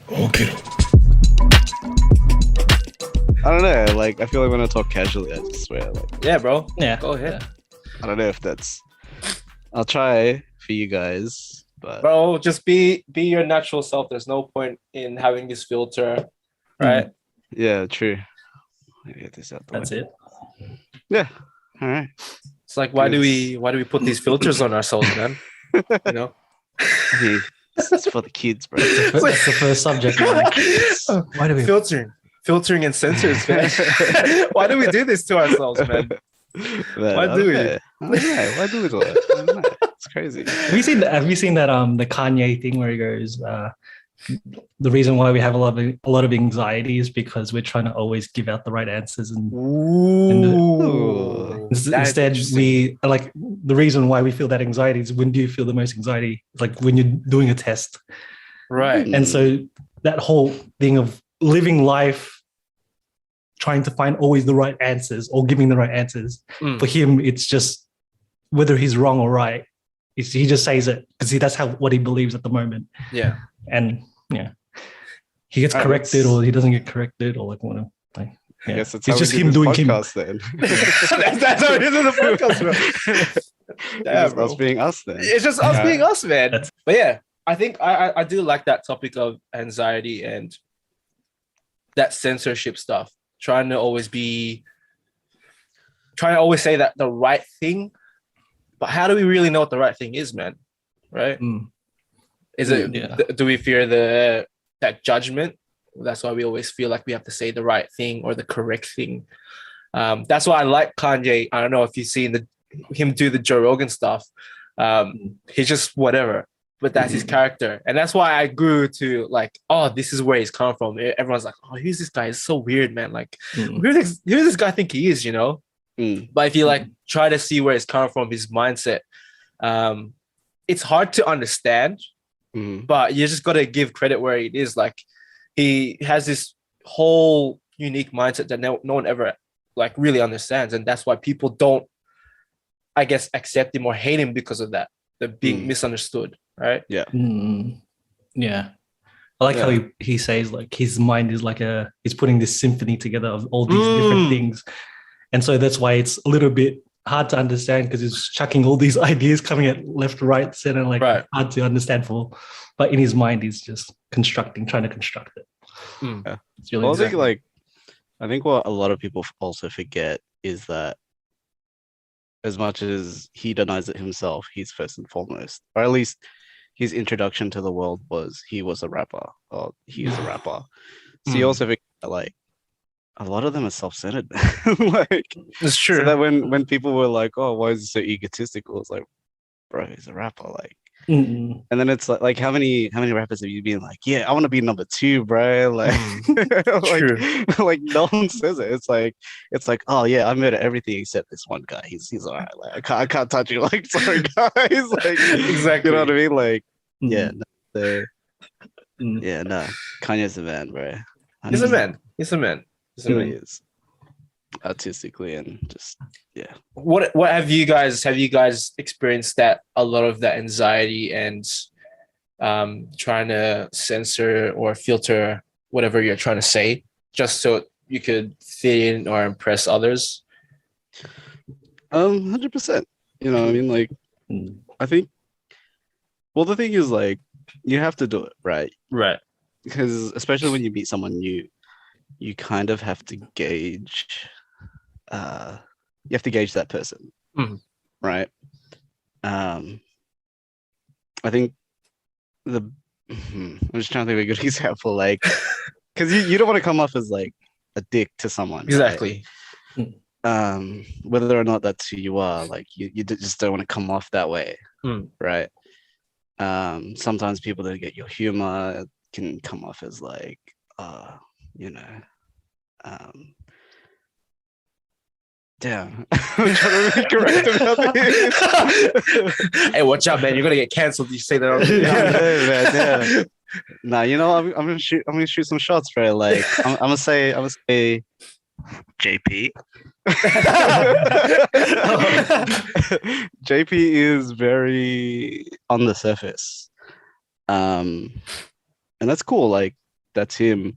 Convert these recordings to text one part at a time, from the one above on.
Okiru. I don't know. Like, I feel like when I talk casually, I just swear. Like, Yeah, bro. Yeah. Go ahead. I don't know if that's. I'll try for you guys, but Bro, just be your natural self. There's no point in having this filter, right? yeah, true. Let me get this out the That's way. it. Yeah. All right. It's like why do Yes. we put these filters on ourselves, man? You know? Hey, it's for the kids, bro. That's the first subject. Like, why do we? Filtering and censors, man. Why do we do this to ourselves, man? Man, Why do we? I don't know. Why do we do it? I don't know. It's crazy. Have you seen that? Have you seen that? The Kanye thing where he goes, the reason why we have a lot of anxiety is because we're trying to always give out the right answers, and Ooh. instead we like the reason why we feel that anxiety is when do you feel the most anxiety? Like when you're doing a test, Right. and so that whole thing of living life trying to find always the right answers or giving the right answers. For him, it's just whether he's wrong or right. He just says it because that's what he believes at the moment. Yeah. And yeah, he gets All right, corrected or he doesn't get corrected or like whatever. Like, I yeah. guess that's It's how just we do him this doing him. podcast then. That's how it is in the podcast, bro. Yeah, It's bro. us being us then. It's just us being us, man. That's- But yeah, I think I do like that topic of anxiety and that censorship stuff. Trying to always say that the right thing, but how do we really know what the right thing is, man? Right? Is it? Yeah. Do we fear that judgment? That's why we always feel like we have to say the right thing or the correct thing. That's why I like Kanye. I don't know if you've seen him do the Joe Rogan stuff. He's just whatever, but that's his character, and that's why I grew to like, oh, this is where he's coming from. Everyone's like, oh, who's this guy? It's so weird, man. Like, who does this guy think he is? You know. But if you like try to see where he's coming from, his mindset, it's hard to understand. But you just got to give credit where it is. Like, he has this whole unique mindset that no one ever like really understands, and that's why people don't, I guess, accept him or hate him because of that. They're being misunderstood, right? Yeah. Yeah. I like how he says like his mind is like he's putting this symphony together of all these different things. And so that's why it's a little bit hard to understand because he's chucking all these ideas coming at left, right, center, like hard to understand but in his mind he's just trying to construct it. Yeah. It's really I think what a lot of people also forget is that as much as he denies it himself, he's first and foremost, or at least his introduction to the world was he was a rapper, or he is a rapper. So you also forget that, like, a lot of them are self-centered. Like, it's true. So that when people were like, "Oh, why is he so egotistical?" It's like, bro, he's a rapper. Like, and then it's like how many rappers have you been like, yeah, I want to be number 2, bro? Like, like no one says it. It's like, oh yeah, I murder everything except this one guy. He's alright. Like, I can't touch you. Like, sorry guys. Like, Exactly. You know what I mean? Like, yeah, no, Kanye's a man, bro. He's a man. He really is. Artistically and just What have you guys experienced that a lot of that anxiety and trying to censor or filter whatever you're trying to say just so you could fit in or impress others? 100%. You know what I mean? Like, I think, well, the thing is, like, you have to do it, right? Right. Because especially when you meet someone new, you kind of have to gauge that person, right? I think I'm just trying to think of a good example, like, because you don't want to come off as like a dick to someone, Exactly. Right? Whether or not that's who you are, like you just don't want to come off that way, right? Sometimes people don't get your humor, it can come off as like, you know. Damn. I'm trying to be correct about this. Hey, watch out, man! You're gonna get cancelled. You say that on yeah. Nah, you know, I'm gonna shoot some shots, bro. Like, I'm gonna say JP. JP is very on the surface, and that's cool. Like, that's him.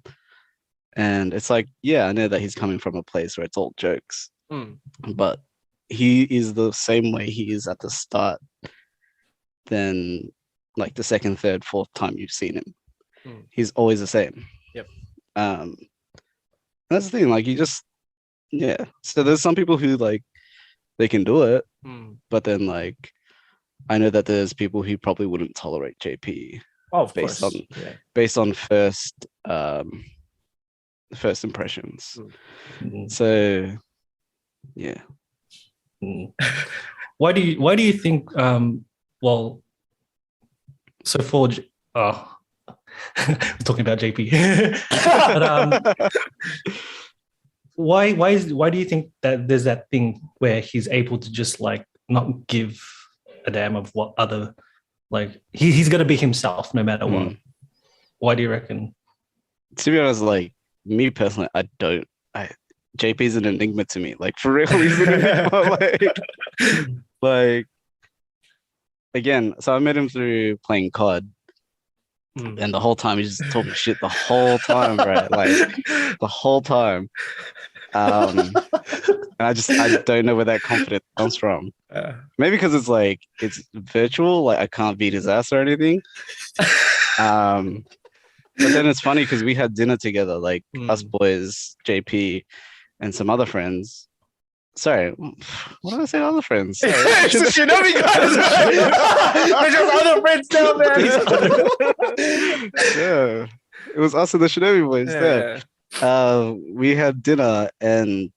And it's like, yeah, I know that he's coming from a place where it's all jokes, but he is the same way he is at the start than like the second, third, fourth time you've seen him. He's always the same. Yep. That's the thing, like you just, yeah. So there's some people who like they can do it, but then like I know that there's people who probably wouldn't tolerate JP based on first impressions. So yeah. Why do you think well, so for we're talking about JP. But, why do you think that there's that thing where he's able to just like not give a damn of what other, like he's gonna be himself no matter what? Why do you reckon? To be honest, like me personally, JP is an enigma to me. Like for real, he's an enigma. like again, so I met him through playing COD. And the whole time he's just talking shit the whole time, right? Like the whole time. And I don't know where that confidence comes from. Maybe because it's virtual, like I can't beat his ass or anything. But then it's funny because we had dinner together, like us boys, JP, and some other friends. Sorry, what did I say? Other friends. It's the Shinobi guys. There's just other friends down there. Yeah, it was us and the Shinobi boys. Yeah. We had dinner, and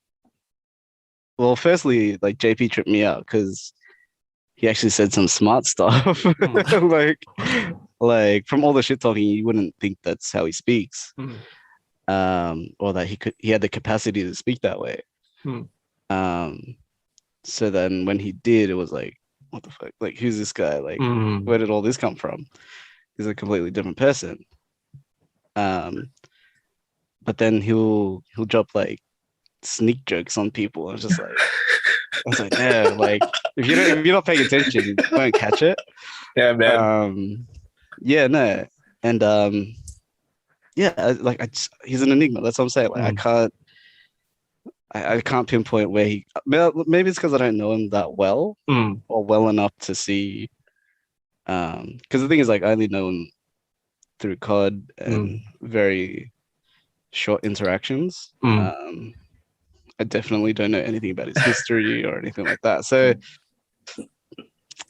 well, firstly, like JP tripped me out because he actually said some smart stuff. like from all the shit talking, you wouldn't think that's how he speaks, or that he had the capacity to speak that way. So then when he did, it was like, what the fuck? Like, who's this guy? Like, where did all this come from? He's a completely different person. But then he'll drop like sneak jokes on people. I was like, yeah, like if you're not paying attention, you won't catch it. Yeah, man. Yeah, no, and yeah, he's an enigma. That's what I'm saying. Like, I can't pinpoint where he. Maybe it's because I don't know him that well or well enough to see. Because the thing is, like, I only know him through COD and very short interactions. I definitely don't know anything about his history or anything like that. So,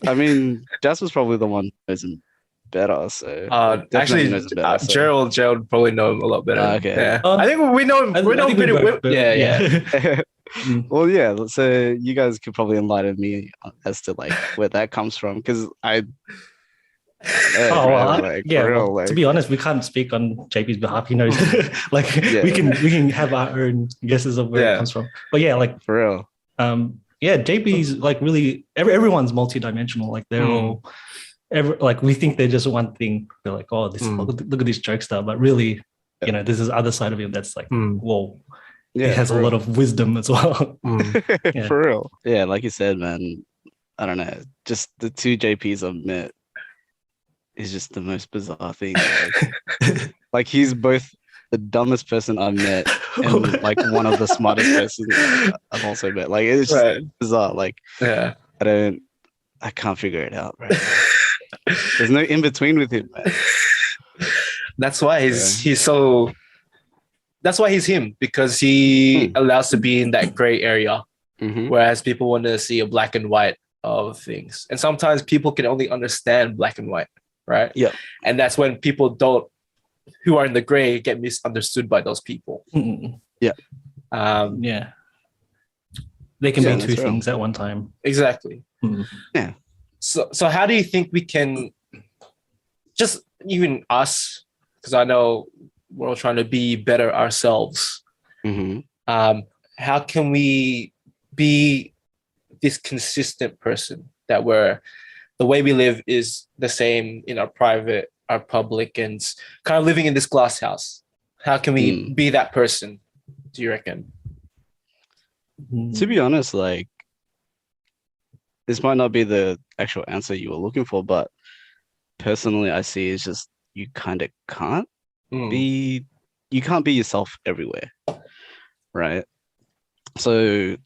I mean, Jasper's probably the one who knows him better. So actually, knows him better, so. Gerald probably know him a lot better. Okay. Yeah. I think we know him. We know him pretty well. Yeah. Well, yeah. So you guys could probably enlighten me as to like where that comes from, because to be honest, we can't speak on JP's behalf. He knows. We can have our own guesses of where it comes from. But yeah, like for real. JP's like really everyone's multidimensional. Like they're all we think they're just one thing. They're like, oh, look at this jokester, but really, this is other side of him that's like, whoa. Yeah, it has a lot of wisdom as well. For real. Yeah, like you said, man, I don't know. Just the two JPs I've met is just the most bizarre thing. Like he's both the dumbest person I've met and like one of the smartest persons I've also met. Like it's just bizarre. Like I can't figure it out, right? There's no in between with him, man. That's why that's why he's him, because he allows to be in that gray area, whereas people want to see a black and white of things. And sometimes people can only understand black and white, right? Yeah. And that's when people who are in the gray get misunderstood by those people. Yeah. They can be two things at one time. Exactly. Yeah. So how do you think we can, just even us, because I know we're all trying to be better ourselves. How can we be this consistent person that the way we live is the same in our private, our public, and kind of living in this glass house? How can we be that person, do you reckon? To be honest, like, this might not be the actual answer you were looking for, but personally, I see it's just you kind of can't. you can't be yourself everywhere, right? So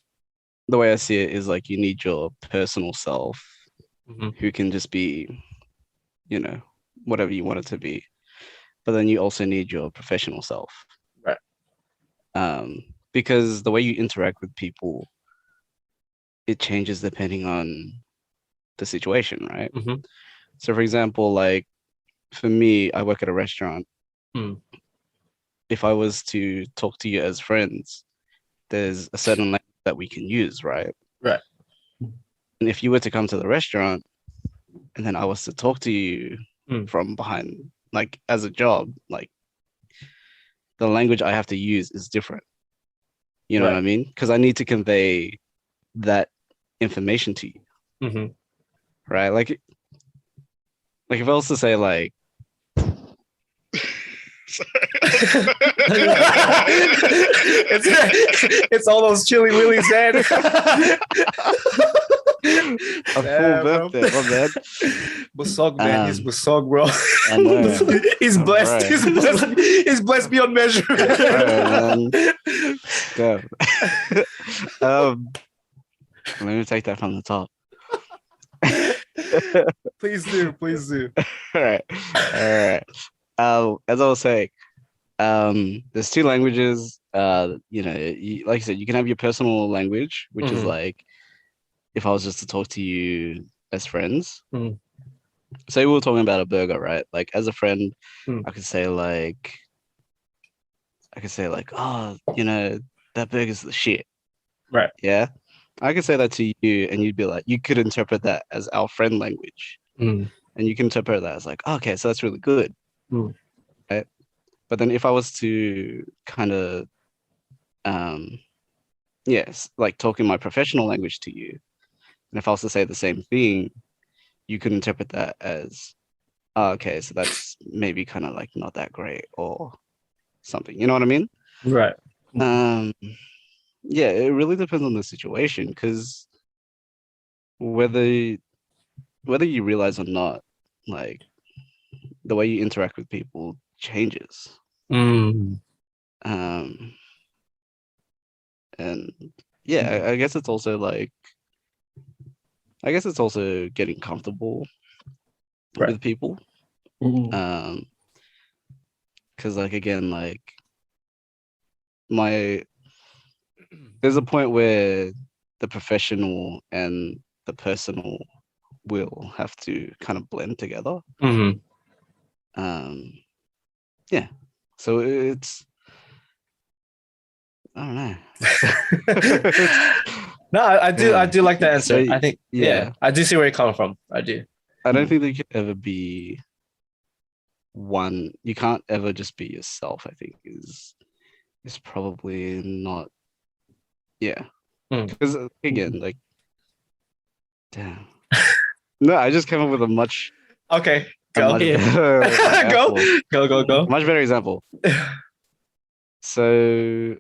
the way I see it is like you need your personal self who can just be, you know, whatever you want it to be. But then you also need your professional self. Right. Because the way you interact with people, it changes depending on the situation, right? So for example, like for me, I work at a restaurant. If I was to talk to you as friends, there's a certain language that we can use, right? Right. And if you were to come to the restaurant and then I was to talk to you from behind, like as a job, like the language I have to use is different. You know what I mean? Because I need to convey that information to you. Right? Like if I was to say like it's almost Chili Willy's head. A full birthday, my man. Busog, man. He's Busog, bro. I know. He's blessed. Right. He's blessed. He's blessed beyond measure. Right, go. Let me take that from the top. Please do. Please do. All right. As I was saying, there's two languages. You know, like I said, you can have your personal language, which is like if I was just to talk to you as friends. Say we were talking about a burger, right? Like as a friend, I could say like, oh, you know, that burger's the shit. Right. Yeah. I could say that to you and you'd be like, you could interpret that as our friend language. And you can interpret that as like, oh, okay, so that's really good. Right. But then if I was to kind of, yes, like talking my professional language to you, and if I was to say the same thing, you could interpret that as, oh, okay, so that's maybe kind of like not that great or something. You know what I mean? Right. Yeah, it really depends on the situation because whether you realize or not, like the way you interact with people changes. And yeah, I guess it's also like, I guess it's also getting comfortable with people. Because like again, like there's a point where the professional and the personal will have to kind of blend together. Yeah. So it's, I don't know. No, I do like that answer. So, I think I do see where you're coming from. I do. I don't think there could ever be one. You can't ever just be yourself. I think is probably not. Yeah, because again, like, damn. No, I just came up with a much. Okay, go. Much better go. Much better example. So,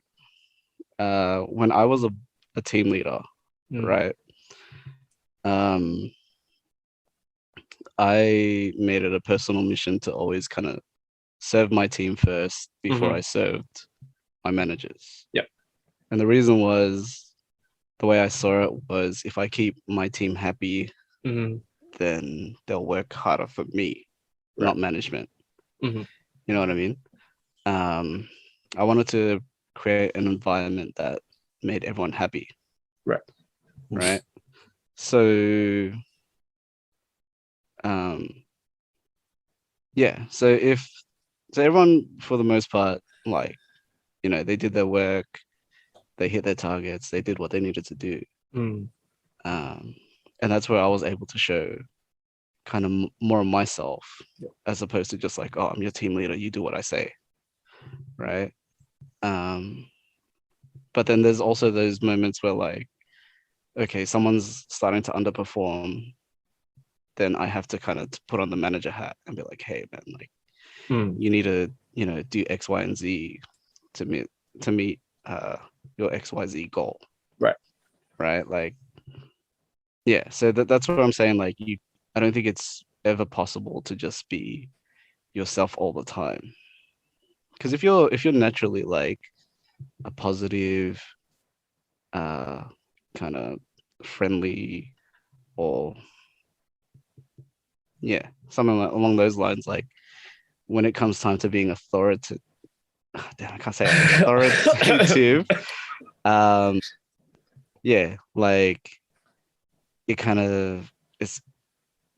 when I was a team leader, right? I made it a personal mission to always kind of serve my team first before I served my managers. Yep. And the reason was, the way I saw it was, if I keep my team happy, then they'll work harder for me, not management. You know what I mean? I wanted to create an environment that made everyone happy. Right. So, yeah. So everyone, for the most part, like, you know, they did their work, they hit their targets, they did what they needed to do. And that's where I was able to show kind of more of myself, as opposed to just like, oh, I'm your team leader, you do what I say. Right. But then there's also those moments where like, okay, someone's starting to underperform, then I have to kind of put on the manager hat and be like, hey man, like you need to, you know, do X, Y, and Z to meet your XYZ goal. Right. Like, yeah. So that's what I'm saying. Like I don't think it's ever possible to just be yourself all the time. because if you're naturally like a positive, kind of friendly, or yeah, something like, along those lines, like when it comes time to being authoritative, damn, I can't say it, authoritative. Yeah, like it kind of it's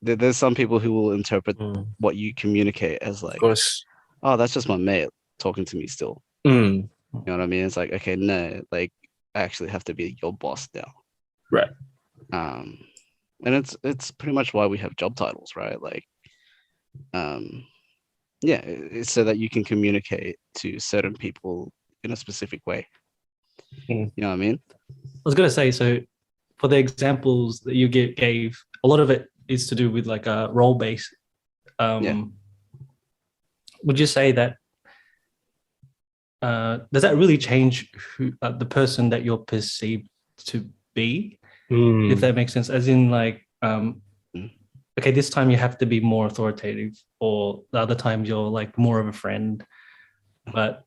there's some people who will interpret what you communicate as like, Of course. oh, that's just my mate talking to me still. Mm. You know what I mean? It's like, okay, no, like I actually have to be your boss now. Right. And it's pretty much why we have job titles, right? Like, yeah, it's so that you can communicate to certain people in a specific way. You know what I mean? I was gonna say, so for the examples that you gave, a lot of it is to do with like a role base. Would you say that does that really change who the person that you're perceived to be? If that makes sense, as in like, okay, this time you have to be more authoritative, or the other time you're like more of a friend. But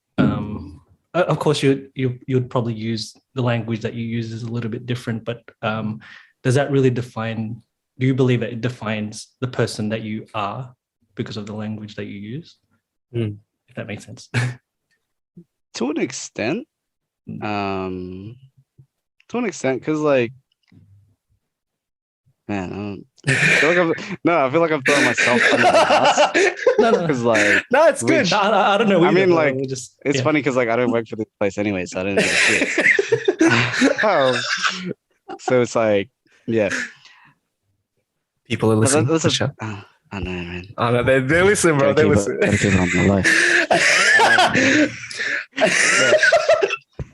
of course, you'd probably use the language that you use is a little bit different. But does that really define? Do you believe that it defines the person that you are because of the language that you use? If that makes sense. To an extent, because like, man, I feel like I'm throwing myself under the bus. No. Because like, No, it's good. No, I don't know. I mean, like, it's funny because like I don't work for this place anyway, so I don't know shit. So it's like, yeah. People are listening. I know, man. I know, they listen, bro. They listen. Gotta keep it on the life.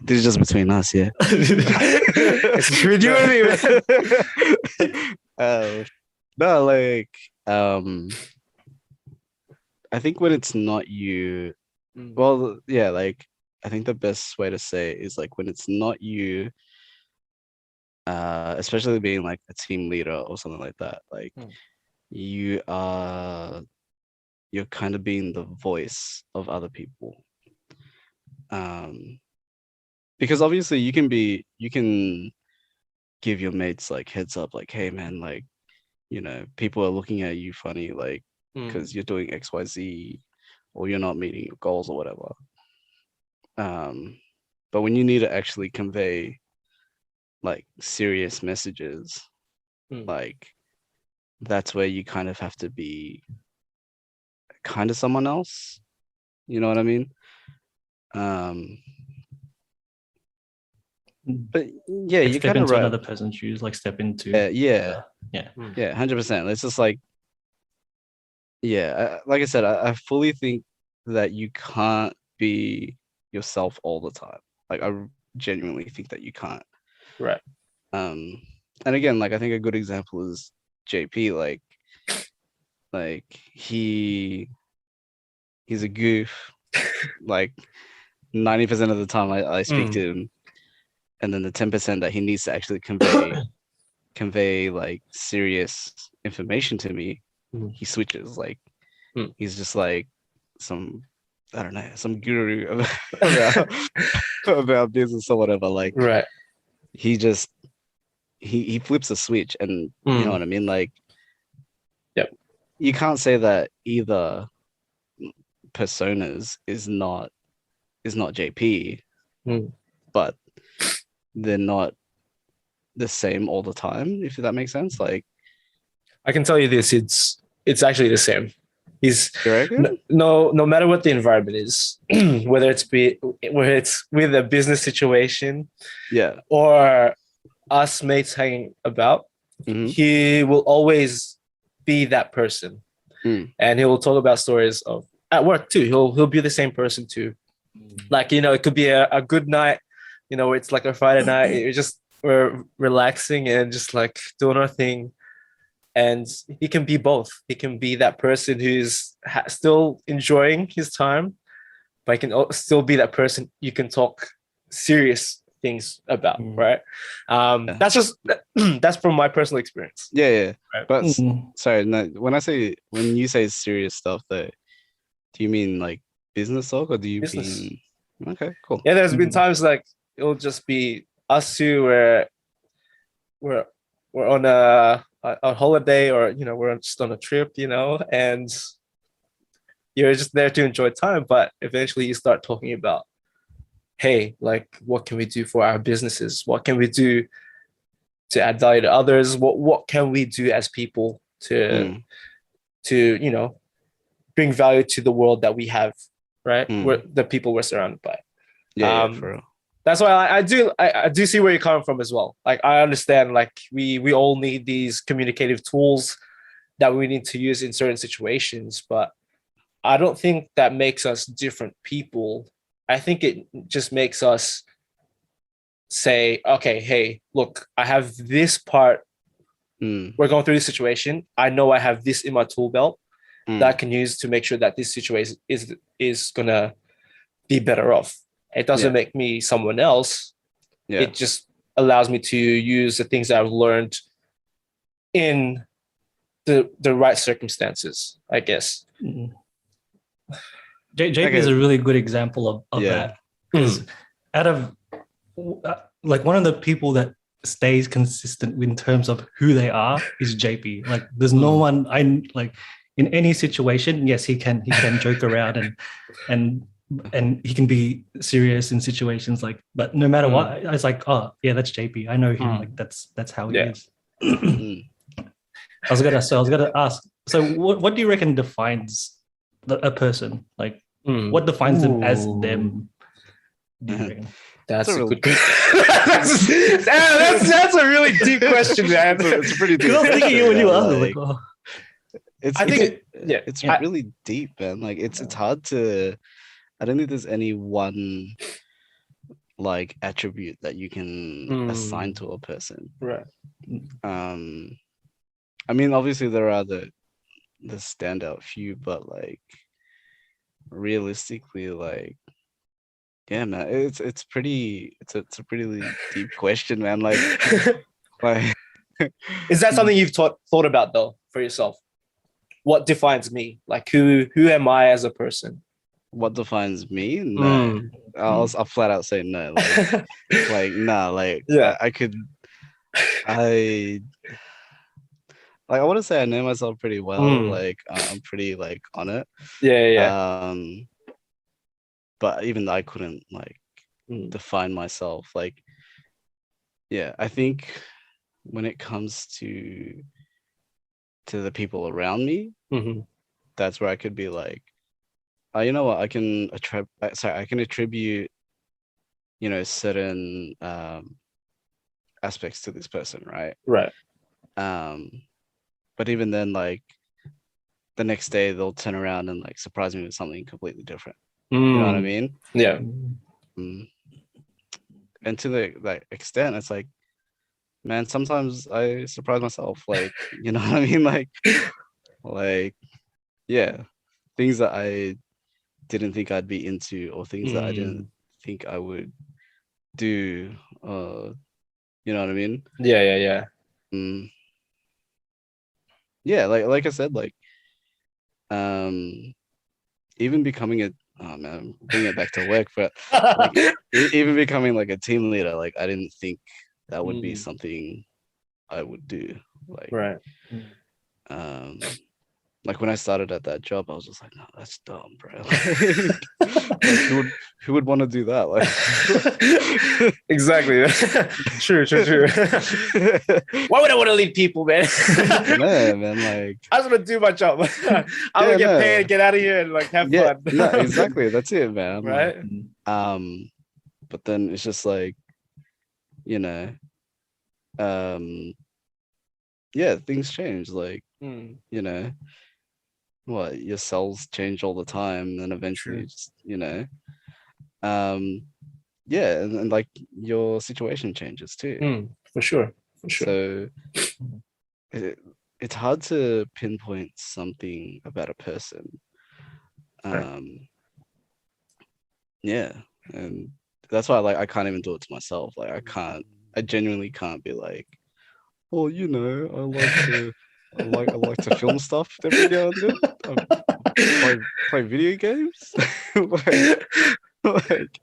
This is just between us, yeah. It's between you and me, man. No, like, I think when it's not you, well, yeah, like, I think the best way to say it is like when it's not you, especially being like a team leader or something like that, like you're kind of being the voice of other people. Because obviously you can give your mates like heads up, like, hey man, like, you know, people are looking at you funny, like, because you're doing XYZ or you're not meeting your goals or whatever. But when you need to actually convey like serious messages, like that's where you kind of have to be kind of someone else. You know what I mean? But yeah, like you step kind of into right. another person's shoes, like step into 100%. It's just like, yeah, like I said, I fully think that you can't be yourself all the time. Like I genuinely think that you can't. Right. And again, like I think a good example is JP. Like he's a goof. Like 90% of the time I speak to him, and then the 10% that he needs to actually convey like serious information to me, he switches. Like he's just like some, I don't know, some guru about business or whatever. Like right. He just he flips a switch, and you know what I mean? Like, yep. You can't say that either personas is not JP, but they're not the same all the time, if that makes sense. Like, I can tell you this, it's actually the same. No matter what the environment is, whether it's with a business situation, or us mates hanging about, he will always be that person, and he will talk about stories of at work too. He'll be the same person too. Like, you know, it could be a good night, you know, it's like a Friday night, we're relaxing and just like doing our thing. And he can be both. He can be that person who's still enjoying his time, but he can still be that person you can talk serious things about, right? That's from my personal experience. Yeah. Right? But sorry, no, when you say serious stuff, though, do you mean like business talk, or do you Business. mean? Okay, cool. Yeah, there's been times like it'll just be us two where we're on a holiday, or we're just on a trip, and you're just there to enjoy time. But eventually you start talking about, hey, like, what can we do for our businesses? What can we do to add value to others? What can we do as people to bring value to the world that we have, right? We're the people we're surrounded by. Yeah, for real. That's why I do see where you're coming from as well. Like, I understand, like, we all need these communicative tools that we need to use in certain situations, but I don't think that makes us different people. I think it just makes us say, okay, hey, look, I have this part. We're going through this situation. I know I have this in my tool belt that I can use to make sure that this situation is gonna be better off. It doesn't make me someone else. Yeah. It just allows me to use the things that I've learned in the right circumstances, I guess. JP is a really good example of that. Because out of like, one of the people that stays consistent in terms of who they are is JP. Like, there's no one in any situation. Yes, he can joke around and he can be serious in situations, like, but no matter what, I was like, oh yeah, that's JP. I know him. Like, that's how he is. I was gonna ask. So, what do you reckon defines a person? Like, what defines them as them? Do you reckon? That's a good question. That's a really deep question, man. It's a pretty deep. I was thinking when you asked, it's really deep, man. Like, it's hard to. I don't think there's any one like attribute that you can assign to a person. Right. I mean, obviously there are the standout few, but like, realistically, like, yeah, man, it's a pretty deep question, man. Like, is that something you've thought about though for yourself? What defines me? Like, who am I as a person? What defines me? No. I'll flat out say no. Like, nah, like, yeah. I want to say I know myself pretty well. Like, I'm pretty like on it. Yeah. But even though I couldn't like define myself, like, yeah, I think when it comes to the people around me, that's where I could be like, you know what, I can attribute, certain aspects to this person, right? Right. But even then, like, the next day they'll turn around and like surprise me with something completely different. You know what I mean? Yeah. And to the extent, it's like, man, sometimes I surprise myself. Like, you know what I mean? Like, yeah, things that I didn't think I'd be into, or things that I didn't think I would do. You know what I mean? Yeah. Yeah, like I said, like, even becoming a bring it back to work, but like, even becoming like a team leader, like, I didn't think that would be something I would do. Like, right. Like, when I started at that job, I was just like, no, that's dumb, bro. Like, who would want to do that? Like, exactly. True. Why would I want to lead people, man? No, man, like, I just want to do my job. I want to get paid and get out of here and like have fun. Yeah, exactly. That's it, man. Right. But then it's just like, yeah, things change. Like, what, your cells change all the time, and eventually just, yeah, and like, your situation changes too. For sure. So it's hard to pinpoint something about a person. Yeah, and that's why, like, I can't even do it to myself. Like, I genuinely can't be like, oh, I like to film stuff every now and then. play video games. like,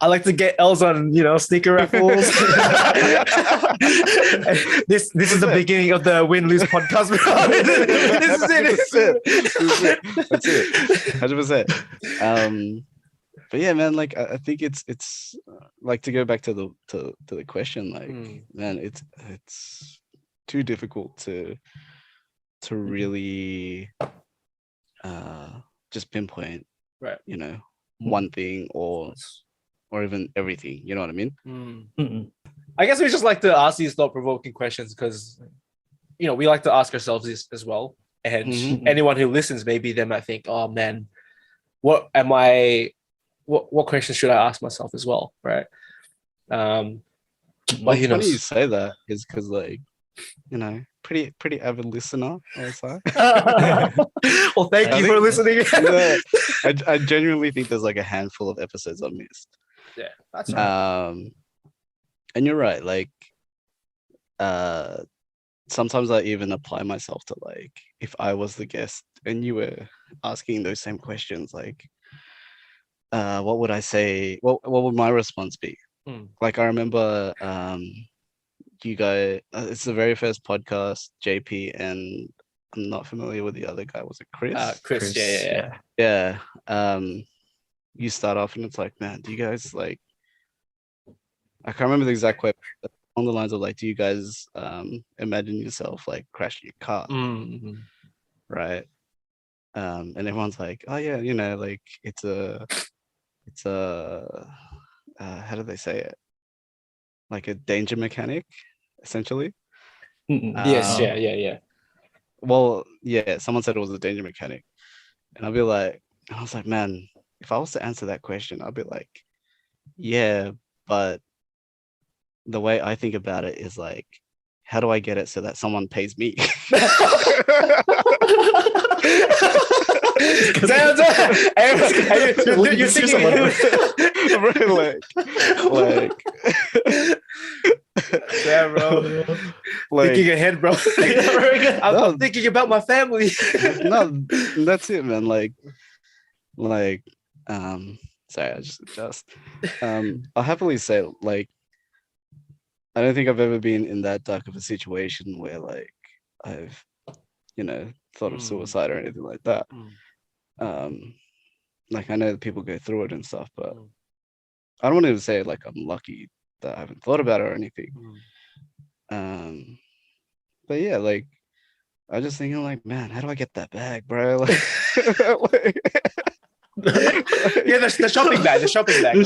I like to get L's on, sneaker raffles. this is the beginning of the win-lose podcast, bro. This is it. That's it. 100%. But yeah, man, like I think it's like, to go back to the question, like, man, it's too difficult to really just pinpoint, right? One thing or even everything. You know what I mean? I guess we just like to ask these thought-provoking questions because we like to ask ourselves this as well. And anyone who listens, maybe they might think, oh man, what questions should I ask myself as well, right? But funny you say that is because, like, pretty avid listener, I would say. Well, thank you for listening. I genuinely think there's like a handful of episodes I missed. Yeah, that's right. And you're right. Like, sometimes I even apply myself to, like, if I was the guest and you were asking those same questions, like, what would I say? What would my response be? Like, I remember you guys, it's the very first podcast, JP, and I'm not familiar with the other guy. Was it Chris? Chris, yeah. You start off and it's like, man, do you guys, like, I can't remember the exact question, but on the lines of, like, do you guys imagine yourself, like, crashing your car? Right? And everyone's like, oh yeah, like, it's a how do they say it? Like a danger mechanic, essentially. Yes, yeah. Well, yeah, someone said it was a danger mechanic. And I was like, man, if I was to answer that question, I'd be like, yeah, but the way I think about it is, like, how do I get it so that someone pays me? You're thinking like yeah, bro. Like, thinking ahead, bro. I'm thinking about my family. No, that's it, man. Like, sorry, I just adjust. I'll happily say, like, I don't think I've ever been in that dark of a situation where, like, I've, thought of suicide or anything like that. Like, I know that people go through it and stuff, but I don't want to say, like, I'm lucky that I haven't thought about it or anything. But yeah, like, I was just thinking, like, man, how do I get that bag, bro? Like, yeah, the shopping bag, the shopping bag, right?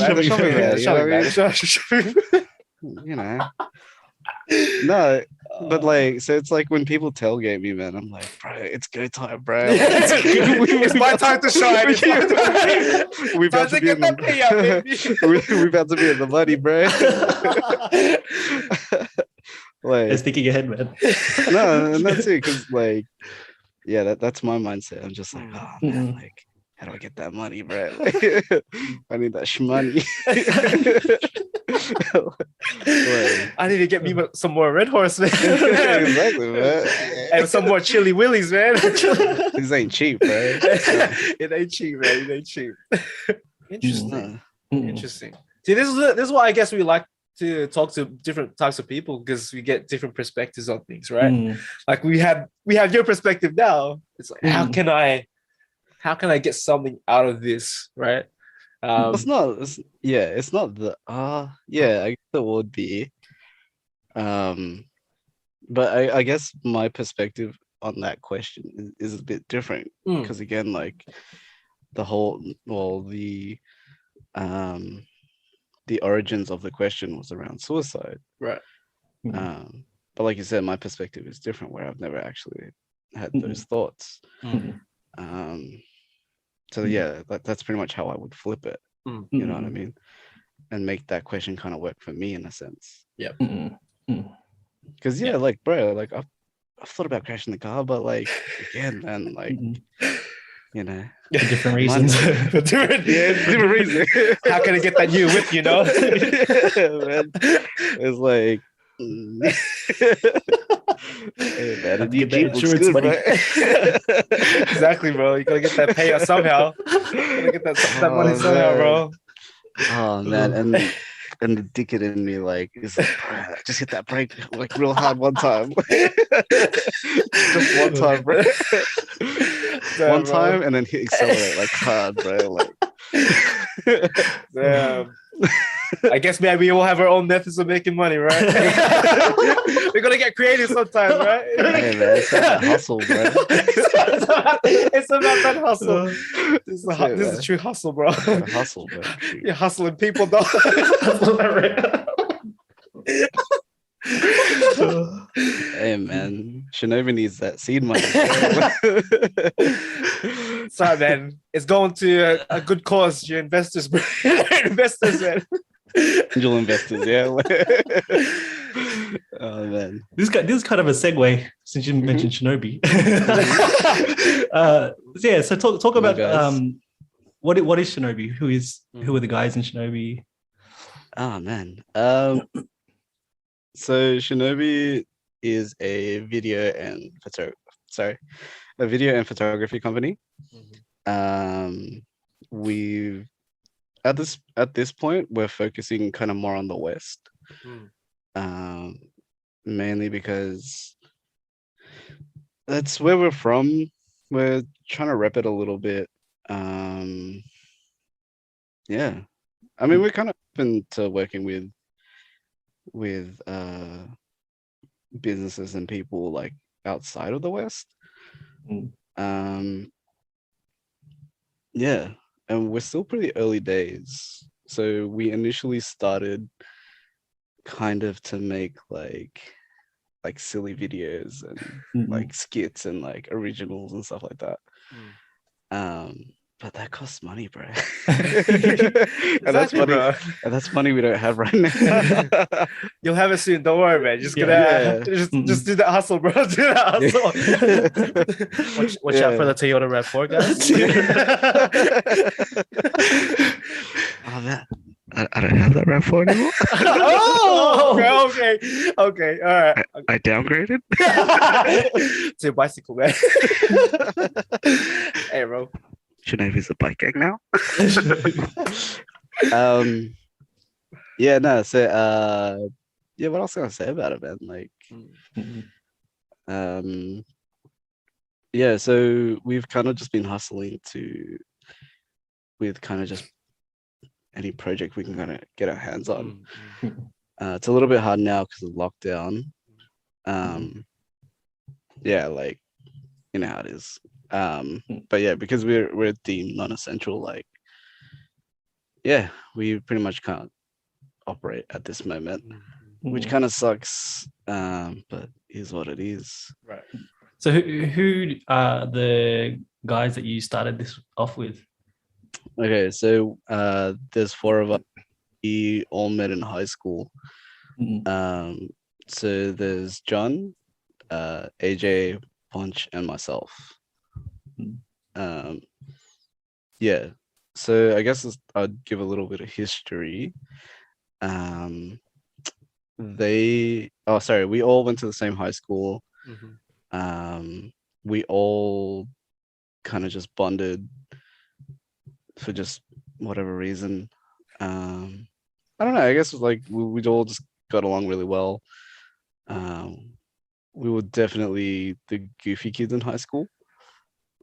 The shopping bag. No, but, like, so it's like when people tailgate me, man, I'm like, bro, it's go time, bro. It's my time to shine. We're about to be in the money, bro. Like, it's thinking ahead, man. No, and that's it, because, like, yeah, that's my mindset. I'm just like, oh man, like, how do I get that money, bro? Like, I need that shmoney. Like, I need to get me some more Red Horse, man. Exactly, man. And some more Chili Willies, man. This ain't cheap, bro. It ain't cheap, man. It ain't cheap. Interesting. Interesting. See, this is why I guess we like to talk to different types of people, because we get different perspectives on things, right? Like we have your perspective now. It's like, how can I get something out of this, right? It's not the yeah, I guess it would be. But I guess my perspective on that question is a bit different, because again, like, the origins of the question was around suicide, right? But like you said, my perspective is different, where I've never actually had those thoughts. So yeah, that's pretty much how I would flip it. You know what I mean? And make that question kind of work for me in a sense. Yeah. Because like, bro, like, I've thought about crashing the car, but, like, again, man, like, different reasons. different reasons. How can I get that new whip? Yeah, man. It's like, Hey, man, Have the to get that Jeep looks insurance good, money. bro. Exactly, bro. You gotta get that payout somehow. Gotta get that money Oh, somehow, man. bro. Oh man, and the dickhead in me like is like, bro, just hit that brake like real hard one time. Just one time, bro. Damn, One bro. time and then hit accelerate like hard, bro. Like Damn. I guess maybe we'll have our own methods of making money, right? We're gonna get creative sometimes, right? hey man, it's that hustle, bro. It's about that hustle. This is a true hustle, bro. Gotta hustle, bro. You're hustling people, dog. Hey man, Shinobi needs that seed money. Sorry, man. It's going to a good cause. Your investors, bro. Investors, man. Angel investors, yeah. Oh man, This is kind of a segue since you mentioned Shinobi. Yeah, so talk about what is Shinobi? Who are the guys in Shinobi? Oh man. So Shinobi is a video and photography company. We've at this point we're focusing kind of more on the West. Mainly because that's where we're from. We're trying to rep it a little bit. Yeah. I mean, we're kind of open to working with businesses and people like outside of the West. Yeah, and we're still pretty early days. So we initially started kind of to make like silly videos and like skits and like originals and stuff like that. But that costs money, bro. And that's money, bro. And that's money we don't have right now. You'll have it soon. Don't worry, man. Just do that hustle, bro. Do that hustle. Watch out for the Toyota RAV4, guys. Oh man, I don't have that RAV4 anymore. Okay, all right. I downgraded to a bicycle, man. Hey, bro. Shinobi's a bike gang now. Yeah, no. So, yeah. What else can I say about it, man? Like, yeah. So we've kind of just been hustling with kind of just any project we can kind of get our hands on. It's a little bit hard now because of lockdown. Yeah, like you know how it is. But yeah, because we're deemed non-essential, like yeah, we pretty much can't operate at this moment, which kind of sucks. But is what it is. Right. So who are the guys that you started this off with? Okay, so there's 4 of us. We all met in high school. So there's John, AJ, Punch, and myself. Yeah. So I guess I'd give a little bit of history. We all went to the same high school. We all kind of just bonded for just whatever reason. I don't know. I guess like we all just got along really well. We were definitely the goofy kids in high school.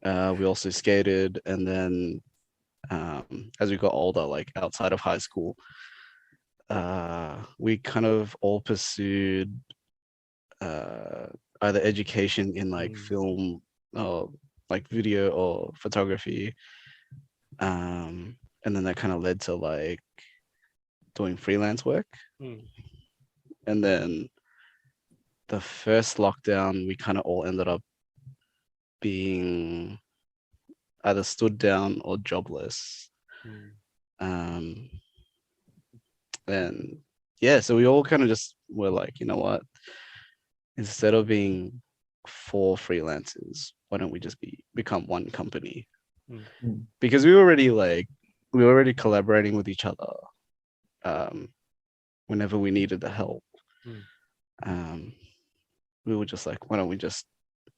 We also skated, and then as we got older, like outside of high school, we kind of all pursued either education in like film or like video or photography. And then that kind of led to like doing freelance work. And then the first lockdown, we kind of all ended up being either stood down or jobless. And yeah, so we all kind of just were like, you know what, instead of being 4 freelancers, why don't we just become one company? Because we were already collaborating with each other whenever we needed the help. we were just like, why don't we just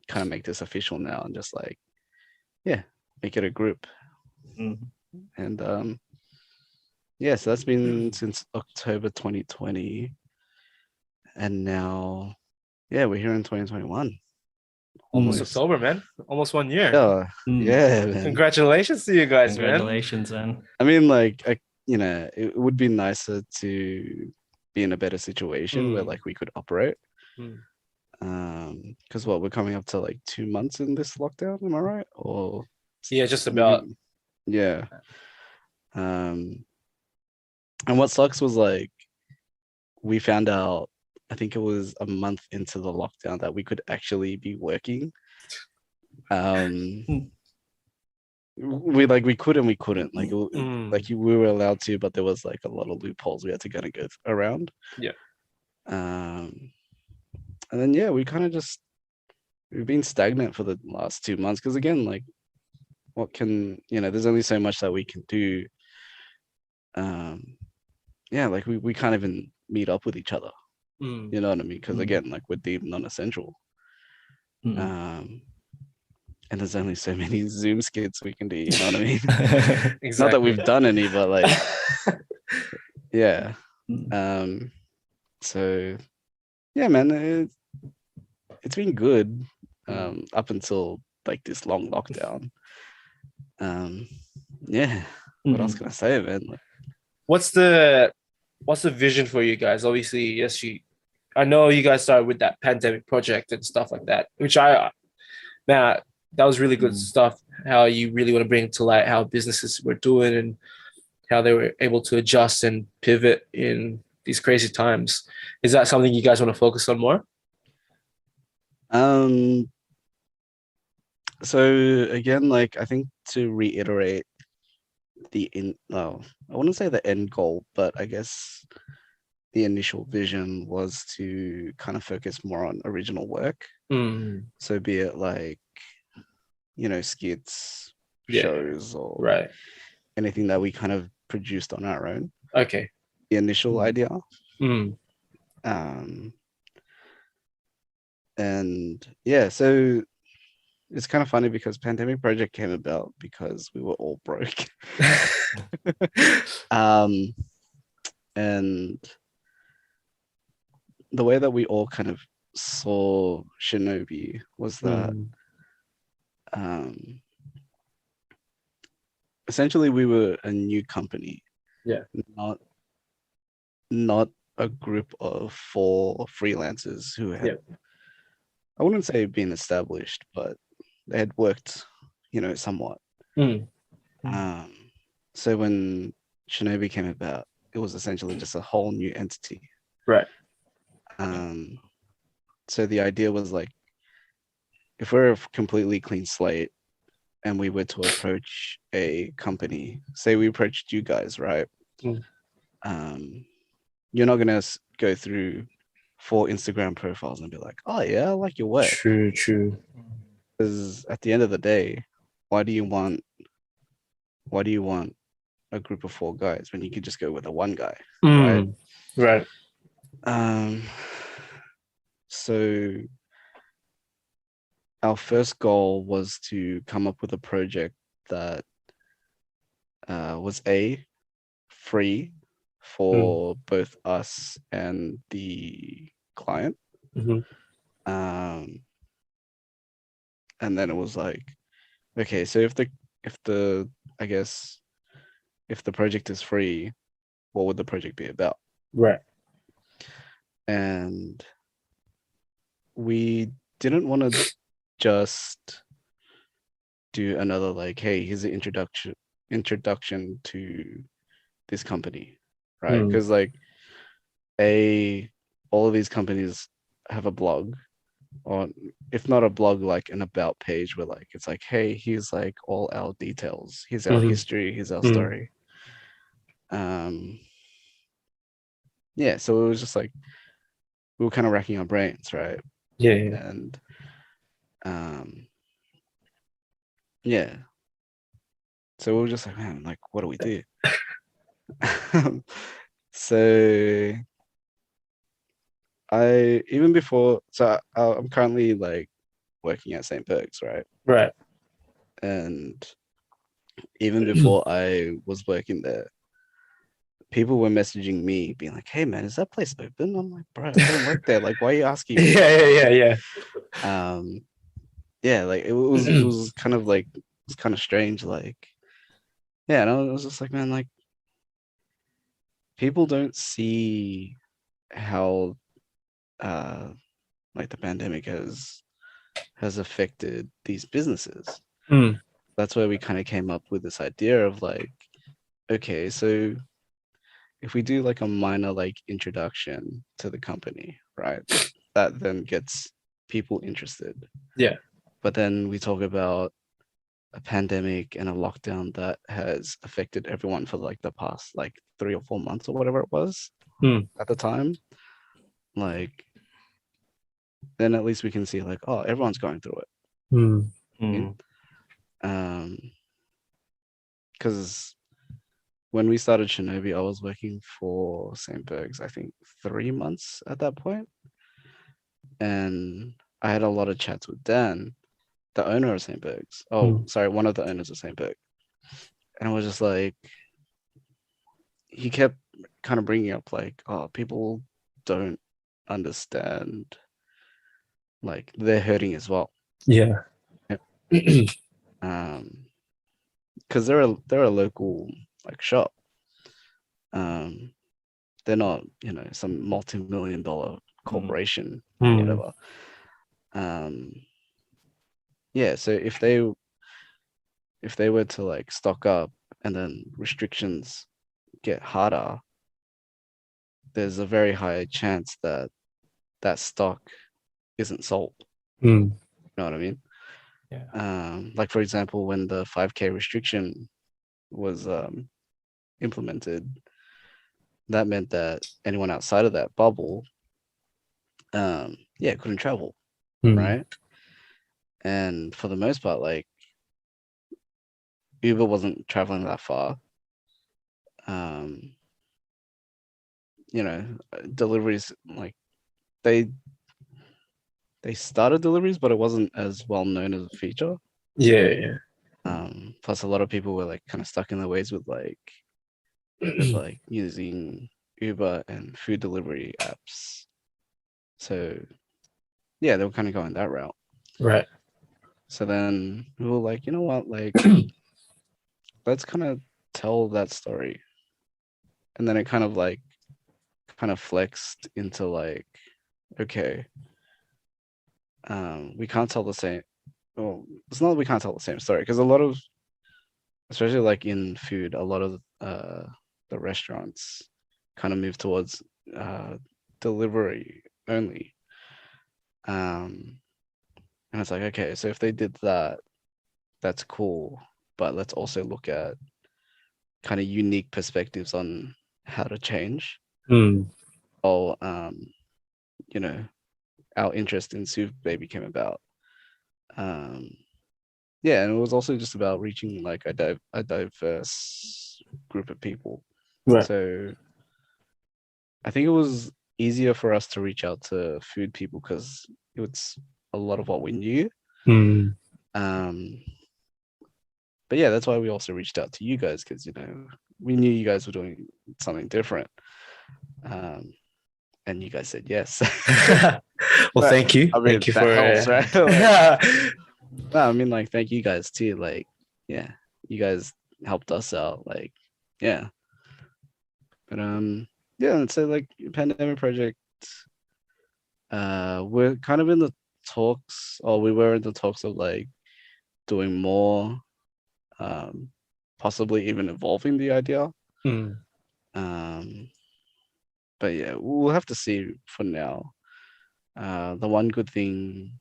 kind of make this official now and just like, yeah, make it a group. And yeah, so that's been since October 2020, and now, yeah, we're here in 2021. Almost October, man. Almost 1 year. Yeah, man. Congratulations to you guys, Congratulations, man. I mean, like, it would be nicer to be in a better situation where like we could operate. Because we're coming up to like 2 months in this lockdown, am I right? Or yeah, just about. Yeah. And what sucks was like we found out, I think it was a month into the lockdown, that we could actually be working. We could and we couldn't. Like we were allowed to, but there was like a lot of loopholes we had to kind of go around. Yeah. And then yeah, we've been stagnant for the last 2 months because again, like, what can there's only so much that we can do. Yeah, like we can't even meet up with each other. You know what I mean? Because again, like, we're deemed non-essential. And there's only so many Zoom skits we can do, you know what I mean? Exactly. Not that we've done any, but like, yeah. So yeah, man, it's been good up until like this long lockdown. Yeah. What else can I say, man? Like, what's the vision for you guys? Obviously, yes, I know you guys started with that pandemic project and stuff like that, which that was really good stuff. How you really want to bring to light how businesses were doing and how they were able to adjust and pivot in these crazy times. Is that something you guys want to focus on more? So again, like, I think to reiterate I wouldn't say the end goal, but I guess the initial vision was to kind of focus more on original work. So be it like, skits, shows, or anything that we kind of produced on our own. Okay. The initial idea. And yeah, so it's kind of funny because Pandemic Project came about because we were all broke. And the way that we all kind of saw Shinobi was that essentially we were a new company. Yeah. Not a group of 4 freelancers who had, I wouldn't say been established, but they had worked, somewhat. So when Shinobi came about, it was essentially just a whole new entity. Right. So the idea was like, if we're a completely clean slate and we were to approach a company, say we approached you guys, right? You're not gonna go through 4 Instagram profiles and be like, oh yeah, I like your work. True. Because at the end of the day, why do you want a group of 4 guys when you could just go with a 1 guy, right? Right. So our first goal was to come up with a project that was free for both us and the client. And then it was like, okay, so if the project is free, what would the project be about? Right. And we didn't want to just do another like, hey, here's the introduction to this company, right? Because like all of these companies have a blog, or if not a blog, like an about page where like it's like, hey, here's like all our details, here's our history, here's our story. Yeah, so it was just like we were kind of racking our brains, right? Yeah. And yeah, so we were just like, man, like, what do we do? So even before, so I'm currently like working at St. Berg's, right? Right. And even before I was working there, people were messaging me being like, "Hey man, is that place open?" I'm like, "Bro, I don't work there. Like, why are you asking me?" Yeah. Yeah, like it was kind of like it's kind of strange. Like, yeah, and I was just like, man, like people don't see how uh like the pandemic has affected these businesses. Mm. That's where we kind of came up with this idea of like, okay, so if we do like a minor like introduction to the company, right? That then gets people interested. Yeah. But then we talk about a pandemic and a lockdown that has affected everyone for like the past like 3 or 4 months or whatever it was Mm. at the time. Like, then at least we can see like, oh, everyone's going through it. Mm. Because when we started Shinobi, I was working for St. Berg's, I think 3 months at that point. And I had a lot of chats with Dan, the owner of St. Berg's. Oh, sorry, one of the owners of St. Berg. And I was just like, he kept kind of bringing up like, oh, people don't understand, like they're hurting as well. Yeah. Because they're a local like shop. They're not, some multi-million-dollar corporation or whatever. Yeah, so if they were to like stock up and then restrictions get harder, there's a very high chance that that stock isn't sold. You know what I mean? Yeah. Like for example, when the 5K restriction was implemented, that meant that anyone outside of that bubble, couldn't travel, right? And for the most part, like Uber wasn't traveling that far. Deliveries, like they started deliveries, but it wasn't as well known as a feature. Yeah. Plus, a lot of people were like kind of stuck in their ways with like using Uber and food delivery apps. So yeah, they were kind of going that route. Right. So then we were like, you know what, like let's kind of tell that story. And then it kind of flexed into like, okay, we can't tell the same. Well, it's not that we can't tell the same story because a lot of, especially like in food, a lot of the restaurants kind of move towards delivery only. And it's like, okay, so if they did that, that's cool, but let's also look at kind of unique perspectives on how to change. Or, our interest in Soup Baby came about. Yeah, and it was also just about reaching like a diverse group of people. Right. So I think it was easier for us to reach out to food people because it was a lot of what we knew. But yeah, that's why we also reached out to you guys because we knew you guys were doing something different. And you guys said yes. Well, thank you. I mean, thank you that for helps, right? No, I mean, like, thank you guys too. Like, yeah, you guys helped us out. Like, yeah. But yeah, let's say like pandemic project. We're kind of in the talks, or we were in the talks of like doing more, possibly even evolving the idea. But yeah, we'll have to see for now. The one good thing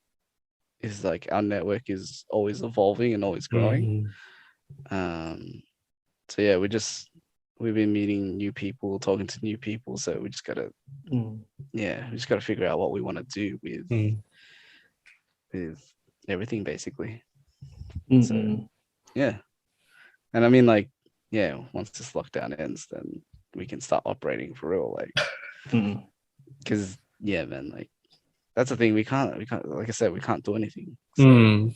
is like our network is always evolving and always growing. So yeah, we've been meeting new people, talking to new people. So we just gotta, we just gotta figure out what we want to do with everything basically. So yeah, and I mean like, yeah, once this lockdown ends, then we can start operating for real, like, because yeah, man, like that's the thing. We can't, like I said, we can't do anything. So.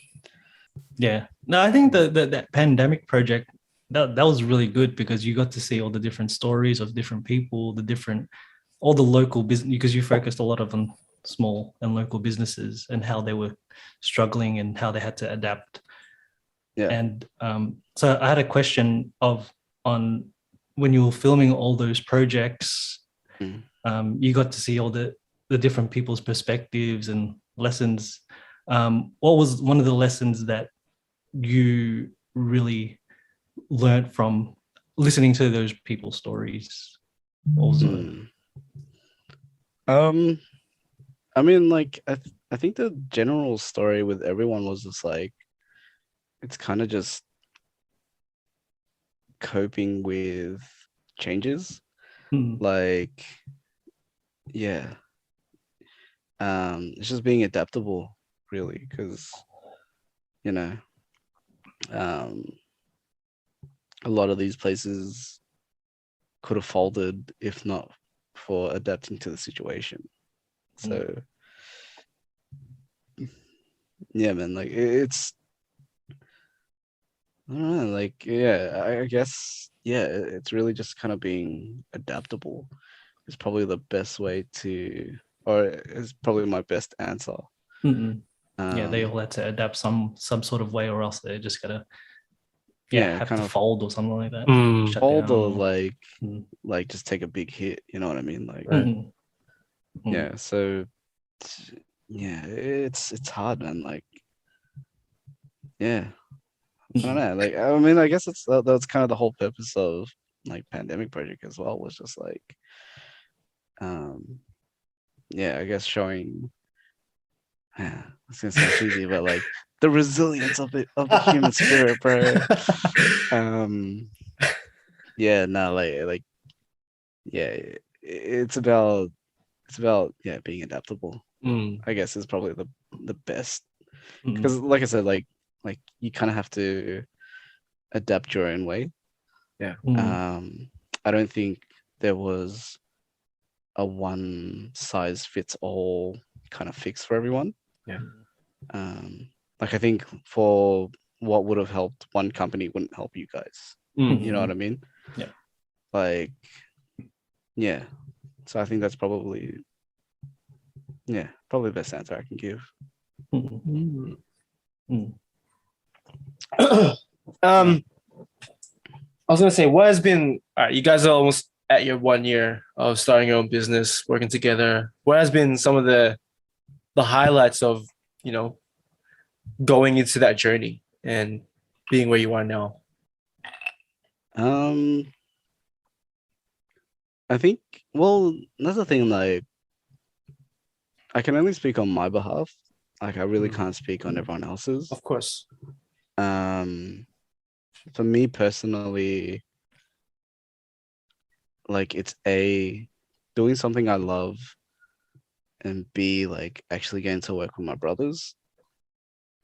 Yeah. No, I think that pandemic project that was really good because you got to see all the different stories of different people, all the local business, because you focused a lot of on small and local businesses and how they were struggling and how they had to adapt. Yeah. And so I had a question on when you were filming all those projects, you got to see all the different people's perspectives and lessons. What was one of the lessons that you really learned from listening to those people's stories? What was it? I mean, like I think the general story with everyone was just like it's kind of just coping with changes. Like, yeah, it's just being adaptable, really, because you know, a lot of these places could have folded if not for adapting to the situation. So, yeah, man, like it's, I don't know, like, yeah, I guess, yeah, it's really just kind of being adaptable is probably the best way to, or is probably my best answer. Yeah, they all had to adapt some sort of way, or else they're just gonna have kind to of fold or something like that. Shut fold down. or like just take a big hit. You know what I mean? Like, yeah. So, yeah, it's hard, man. Like, yeah, I don't know. Like, I mean, I guess that's kind of the whole purpose of like pandemic project as well, was just like, yeah, I guess showing. Yeah, it's gonna sound cheesy, but like the resilience of the human spirit, bro. Yeah, no, like yeah, it's about yeah being adaptable. I guess is probably the best, because like I said, like you kind of have to adapt your own way. Yeah. I don't think there was a one size fits all kind of fix for everyone. Yeah. Like I think for what would have helped one company wouldn't help you guys. You know what I mean? Yeah. Like, yeah. So I think that's probably the best answer I can give. I was gonna say, what has been? All right, you guys are almost at your 1 year of starting your own business, working together. What has been some of the highlights of going into that journey and being where you are now? I think, well, that's the thing. Like, I can only speak on my behalf. Like, I really can't speak on everyone else's. Of course. For me personally, like it's doing something I love, and B, like actually getting to work with my brothers,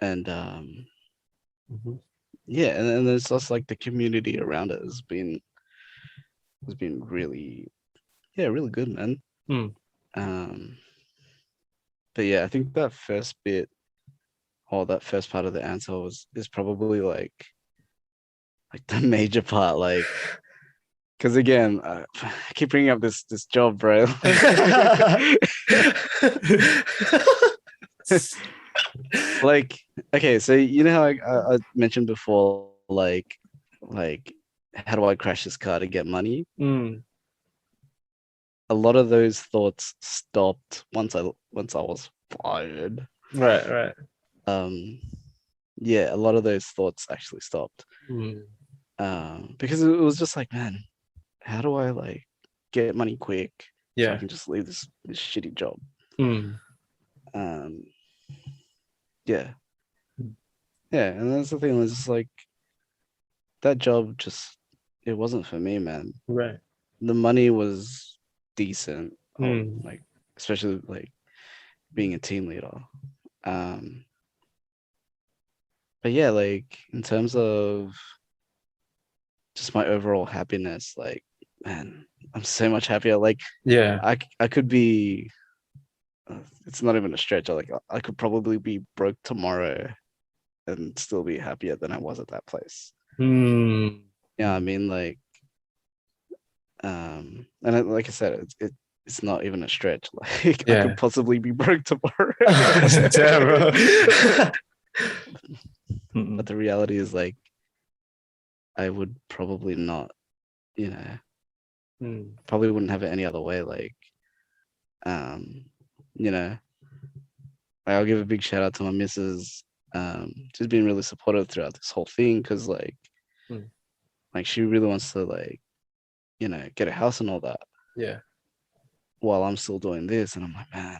and yeah, and it's just like the community around it has been really, really good, man. But yeah, I think that first bit, or that first part of the answer is probably like the major part, like, because again, I keep bringing up this job, bro. Like, okay, so you know how I mentioned before, like how do I crash this car to get money? A lot of those thoughts stopped once I was fired. Right. Yeah, a lot of those thoughts actually stopped. Because it was just like, man, how do I like get money quick so I can just leave this shitty job? Yeah, and that's the thing, was just like that job it wasn't for me, man. Right. The money was decent, like especially like being a team leader. But yeah, like in terms of just my overall happiness, like, man, I'm so much happier. Like, I could be it's not even a stretch. I could probably be broke tomorrow and still be happier than I was at that place. Yeah, I mean, like, like I said, it's not even a stretch. Like, I could possibly be broke tomorrow. Damn, bro. But the reality is, like, I would probably not, probably wouldn't have it any other way. Like, I'll give a big shout out to my missus. She's been really supportive throughout this whole thing because, like she really wants to, like, get a house and all that. Yeah. While I'm still doing this, and I'm like, man,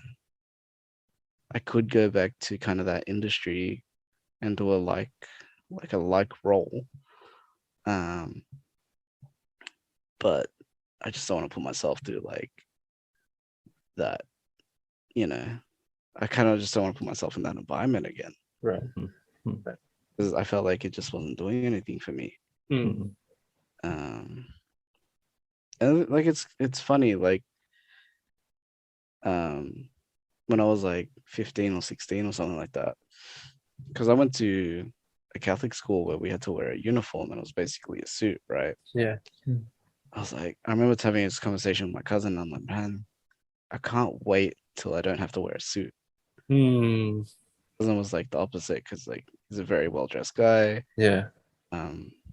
I could go back to kind of that industry and do a like role. But I just don't want to put myself through like that. I kind of just don't want to put myself in that environment again. Right. Because I felt like it just wasn't doing anything for me. And like it's funny, like when I was like 15 or 16 or something like that, because I went to a Catholic school where we had to wear a uniform and it was basically a suit, right? Yeah. I was like, I remember having this conversation with my cousin, and I'm like, man, I can't wait till I don't have to wear a suit. Cousin was like the opposite, because like he's a very well dressed guy. Yeah.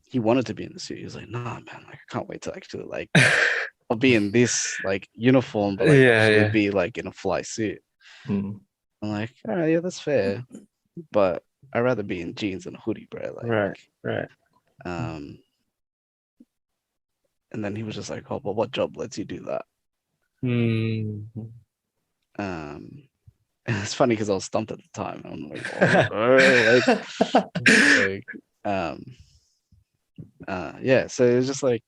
He wanted to be in the suit. He was like, nah, man, like I can't wait to actually like I'll be in this like uniform, but like actually be like in a fly suit. I'm like, all right, yeah, that's fair, but I'd rather be in jeans and a hoodie, bro. Like, right. And then he was just like, oh, but what job lets you do that? And it's funny because I was stumped at the time. I'm like, yeah. So it was just like,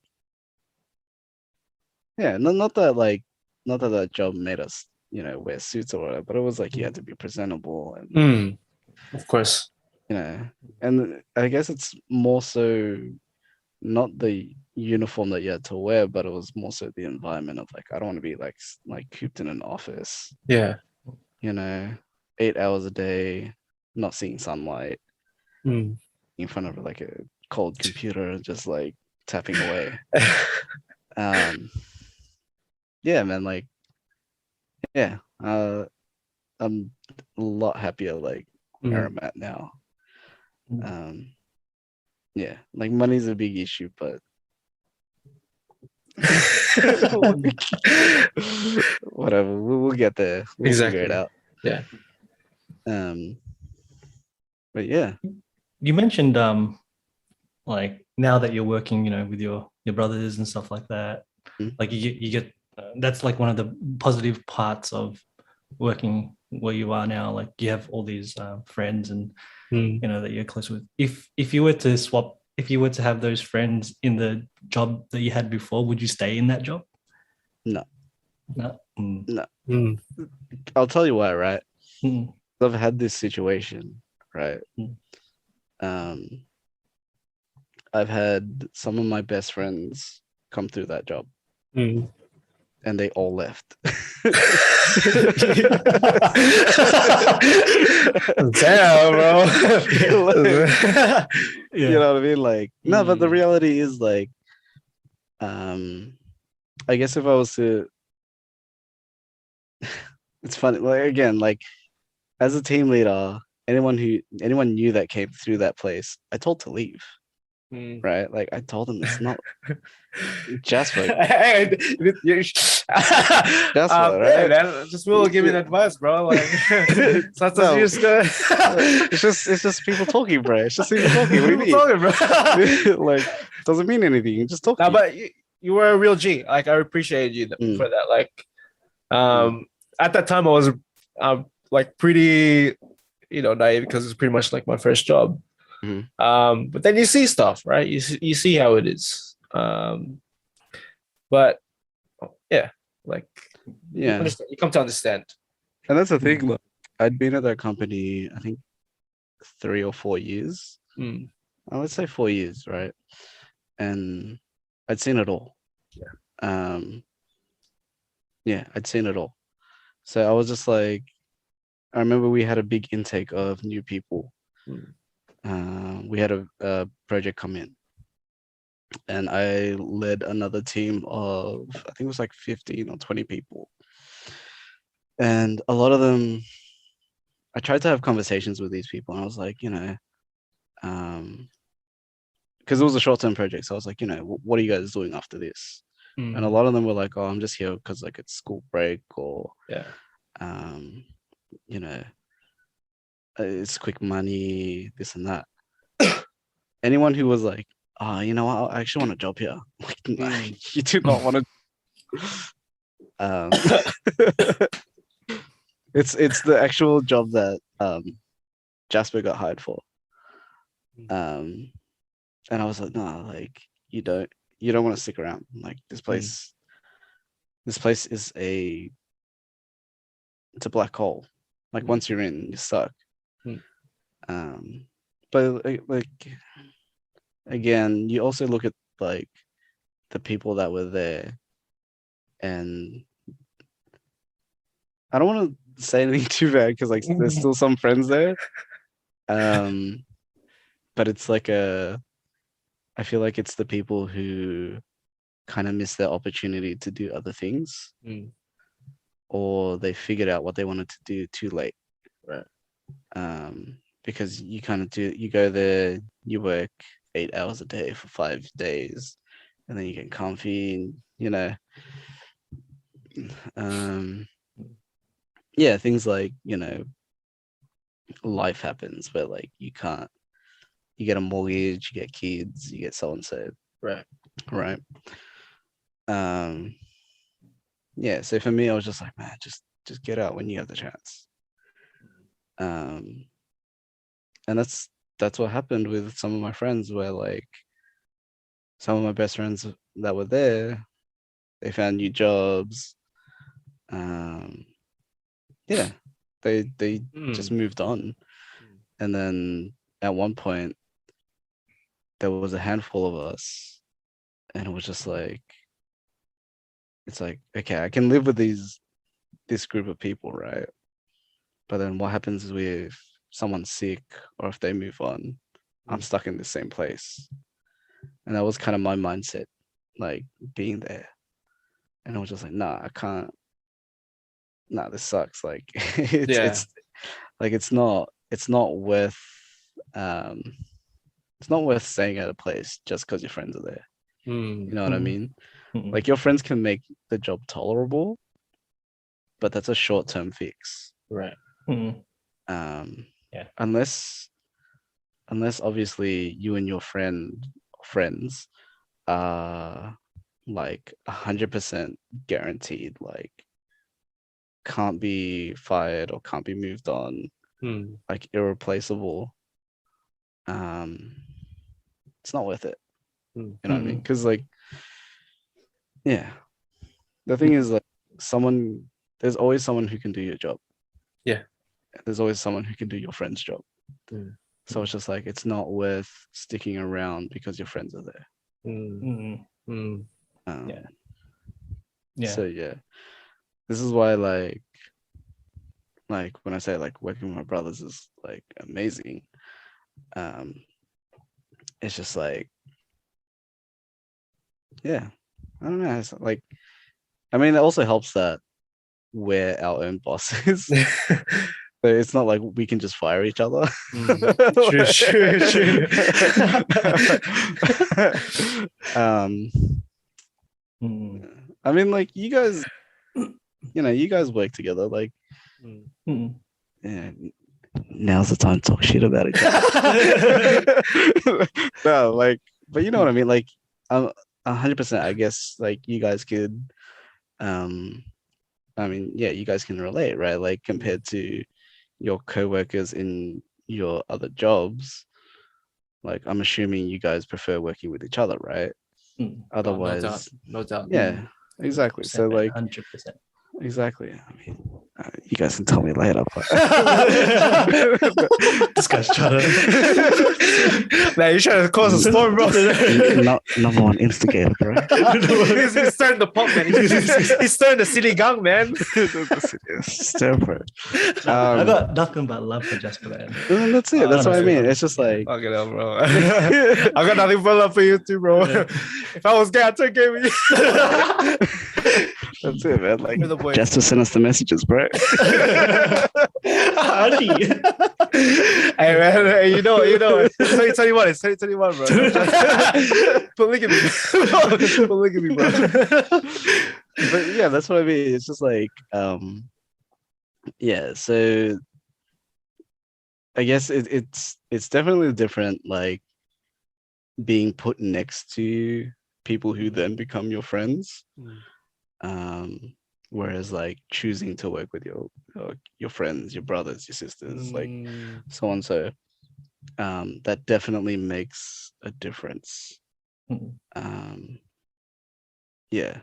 yeah, not that job made us, wear suits or whatever, but it was like you had to be presentable and, of course, and I guess it's more so not the uniform that you had to wear, but it was more so the environment of like, I don't want to be like cooped in an office. Yeah. 8 hours a day, not seeing sunlight, in front of like a cold computer, just like tapping away. Yeah, man, like, yeah, I'm a lot happier like where I'm at now. Yeah, like money's a big issue, but whatever, we'll get there. We'll figure it out. Yeah. But yeah, you mentioned like now that you're working, with your brothers and stuff like that, like you get that's like one of the positive parts of working where you are now. Like you have all these friends and that you're close with. If you were to have those friends in the job that you had before, would you stay in that job? No. No. I'll tell you why, right? I've had this situation, right? I've had some of my best friends come through that job, and they all left. Damn, bro. You know what I mean? Like, no, but the reality is like, I guess if I was to, it's funny. Like again, like as a team leader, anyone knew that came through that place, I told to leave. Right? Like I told them it's not Jasper. Jasper, right? Man, just Will give me advice, bro. Like sometimes it's just people talking, bro. It's just people talking. What do you mean? Talking, bro. Like doesn't mean anything. You just talk. No, but you were a real G. Like I appreciated you for that. Like at that time I was like pretty naive because it's pretty much like my first job. But then you see stuff, right? You see how it is. But yeah, like you come to understand. And that's the thing. Look, I'd been at that company, I think 3 or 4 years. I would say 4 years, right? And I'd seen it all. Yeah, I'd seen it all. So I was just like, I remember we had a big intake of new people. We had a project come in, and I led another team of, I think it was like 15 or 20 people. And a lot of them, I tried to have conversations with these people, and I was like, because it was a short-term project, so I was like, what are you guys doing after this? And a lot of them were like, oh, I'm just here because like it's school break, or it's quick money, this and that. Anyone who was like, oh, you know what, I actually want a job here. Like, you do not want to. It's the actual job that Jasper got hired for. And I was like, no, like you don't want to stick around. Like this place is it's a black hole. Like once you're in, you're stuck. But like again, you also look at like the people that were there, and I don't want to say anything too bad because like there's still some friends there. But it's like I feel like it's the people who kind of miss their opportunity to do other things, or they figured out what they wanted to do too late. Right. Because you go there, you work 8 hours a day for 5 days, and then you get comfy, and yeah, things like life happens, but like you get a mortgage, you get kids, you get so and so. Right. Yeah, so for me I was just like, man, just get out when you have the chance. And that's what happened with some of my friends, where like some of my best friends that were there, they found new jobs. Yeah, they just moved on. And then at one point there was a handful of us, and it was just like, it's like, okay, I can live with this group of people, right? But then what happens is if someone's sick or if they move on, I'm stuck in the same place. And that was kind of my mindset, like being there. And I was just like, nah, I can't. Nah, this sucks. Like it's like it's not worth it's not worth staying at a place just because your friends are there. You know what I mean? Like your friends can make the job tolerable, but that's a short-term fix. Right. Unless obviously you and your friends are like 100% guaranteed, like can't be fired or can't be moved on, like irreplaceable. It's not worth it. You know what I mean? Because like, yeah, the thing is like there's always someone who can do your job. Yeah. There's always someone who can do your friend's job. So it's just like, it's not worth sticking around because your friends are there. So yeah, this is why like when I say like working with my brothers is like amazing, it's just like, yeah, I don't know. It's like, I mean, it also helps that we're our own bosses. So it's not like we can just fire each other. True. I mean, like you guys work together. Like, yeah, now's the time to talk shit about each other. No, like, but you know what I mean. Like, 100%. I guess like you guys could. I mean, yeah, you guys can relate, right? Like compared to your co-workers in your other jobs, like I'm assuming you guys prefer working with each other, right? Otherwise, no doubt. Yeah, exactly. So like 100%. exactly. I mean, You guys can tell me later. This guy's trying to. Man, you're trying to cause a storm, bro. Number one instigator, bro. He's stirring the pot, man. He's stirring the city gang, man. Stir, bro. I got nothing but love for Jasper, man. That's it. That's what I mean. It's just like, fuck it up, bro. I got nothing but love for you too, bro. Yeah. If I was gay, I'd take care of you. that's it, man. Like, You're the boy. just to send us the messages, bro. Hey man, hey, you know, it's 2021, it's 2021, bro. Polygamy, polygamy, bro. But yeah, that's what I mean. It's just like, yeah. So I guess it's definitely different, like being put next to people who then become your friends. Whereas like choosing to work with your friends, your brothers, your sisters, like so on. So that definitely makes a difference. Yeah.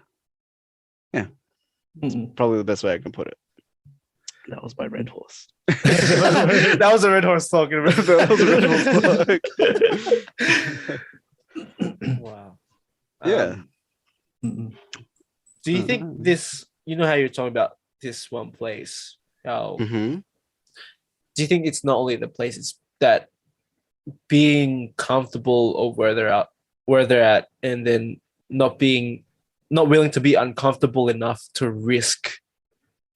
Probably the best way I can put it. That was my Red Horse. That was a Red Horse talking about. That was a Red Horse talk. Wow. Yeah. Do you think this, you know how you're talking about this one place, how do you think it's not only the place, it's that being comfortable of where they're at, and then not willing to be uncomfortable enough to risk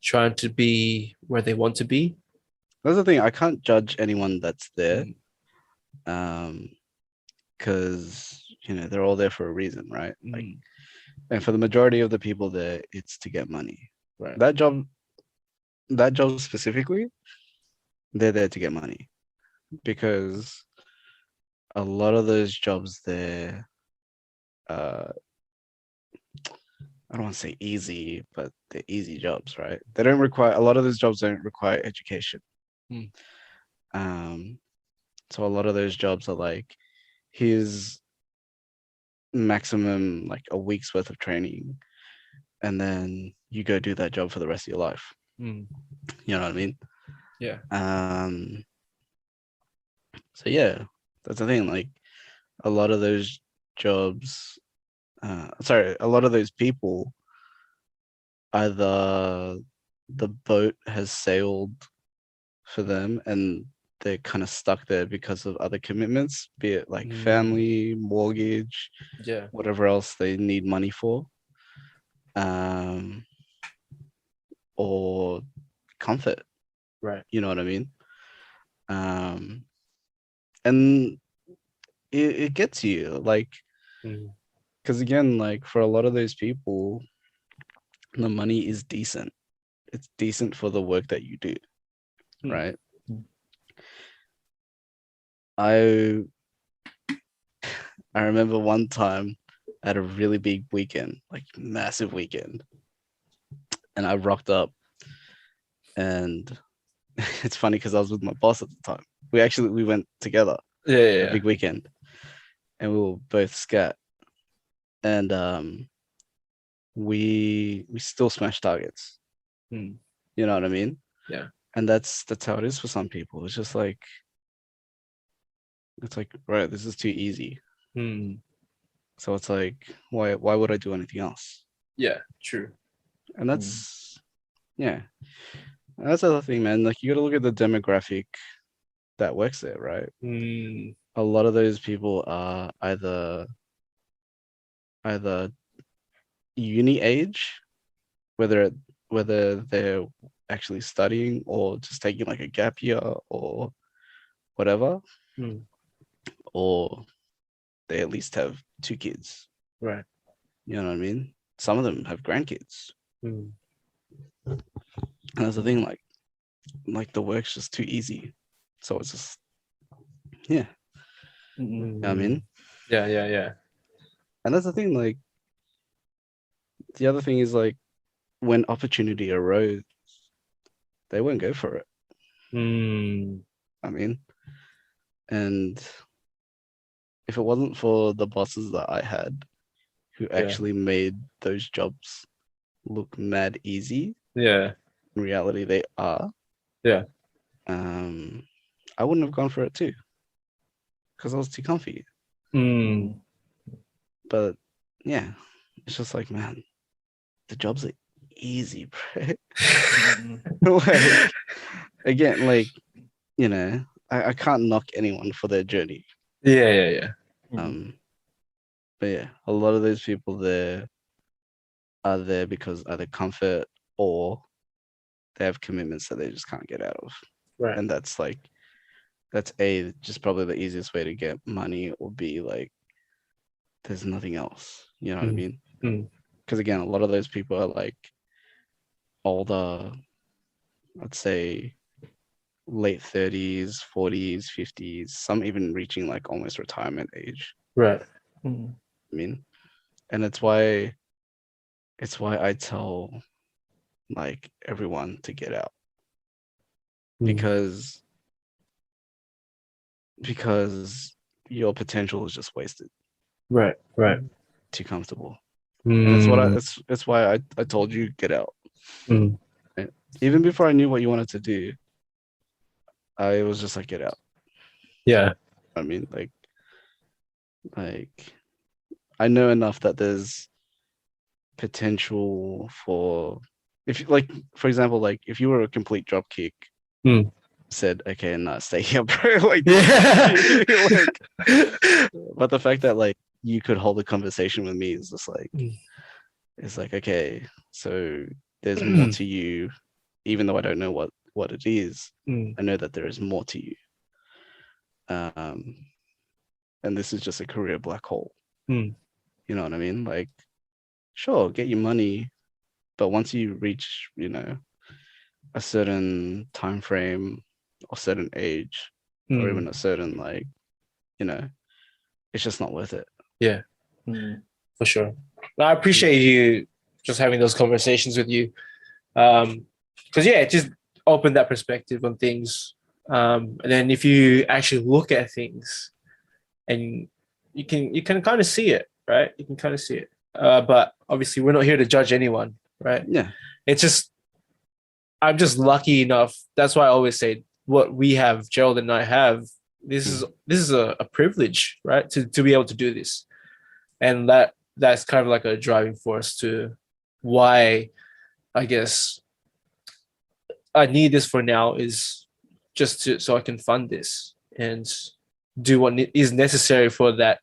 trying to be where they want to be? That's the thing. I can't judge anyone that's there, because they're all there for a reason, right? Like, and for the majority of the people there, it's to get money. Right. That job specifically, they're there to get money, because a lot of those jobs there, I don't want to say easy, but they're easy jobs, right? A lot of those jobs don't require education. So a lot of those jobs are like, here's maximum like a week's worth of training, and then you go do that job for the rest of your life. You know what I mean? Yeah. So yeah, that's the thing. Like, a lot of those jobs, a lot of those people, either the boat has sailed for them and they're kind of stuck there because of other commitments, be it like family, mortgage, whatever else they need money for, or comfort, right? You know what I mean? And it gets you, like, because again, like, for a lot of those people, the money is decent. It's decent for the work that you do, right? I remember one time I had a really big weekend, like massive weekend, and I rocked up, and it's funny because I was with my boss at the time. We went together, a big weekend, and we were both scat, and we still smash targets. You know what I mean? Yeah. And that's how it is for some people. It's just like, right, this is too easy. So it's like, why would I do anything else? Yeah, true. And that's that's the other thing, man. Like, you gotta look at the demographic that works there, right? A lot of those people are either uni age, whether they're actually studying or just taking like a gap year or whatever, or they at least have 2 kids, right? You know what I mean? Some of them have grandkids, and that's the thing. Like the work's just too easy, so it's just you know what I mean? Yeah. And that's the thing. Like, the other thing is, like, when opportunity arose, they won't go for it. I mean, and if it wasn't for the bosses that I had, who actually made those jobs look mad easy, in reality they are, Yeah. I wouldn't have gone for it too, because I was too comfy. But yeah, it's just like, man, the jobs are easy, bro. Like, again, like, you know, I can't knock anyone for their journey. Yeah. But yeah, a lot of those people there are there because either comfort or they have commitments that they just can't get out of. Right. And that's just probably the easiest way to get money, or be like, there's nothing else. You know what I mean? Because again, a lot of those people are like older, I'd say late 30s, 40s, 50s, some even reaching like almost retirement age. Right. I mean, and it's why I tell like everyone to get out, because your potential is just wasted. Right. Too comfortable. And it's why I told you get out. Right? Even before I knew what you wanted to do, I was just like, get out. Yeah. I mean, like I know enough that there's potential for, if like, for example, like if you were a complete drop kick, said, okay, nah, stay here, bro. Like, like, but the fact that like you could hold a conversation with me is just like, it's like, okay, so there's more to you, even though I don't know what it is. I know that there is more to you. And this is just a career black hole. You know what I mean? Like, sure, get your money, but once you reach, you know, a certain time frame or certain age, or even a certain, like, you know, it's just not worth it. Yeah, for sure. I appreciate you just having those conversations with you, because yeah, it just opened that perspective on things. And then if you actually look at things, and you can kind of see it, right? You can kind of see it. But obviously, we're not here to judge anyone, right? Yeah. It's just, I'm just lucky enough. That's why I always say what we have, Gerald and I have. This is a privilege, right? To be able to do this, and that's kind of like a driving force to why I guess I need this for now, is just so I can fund this and do what is necessary for that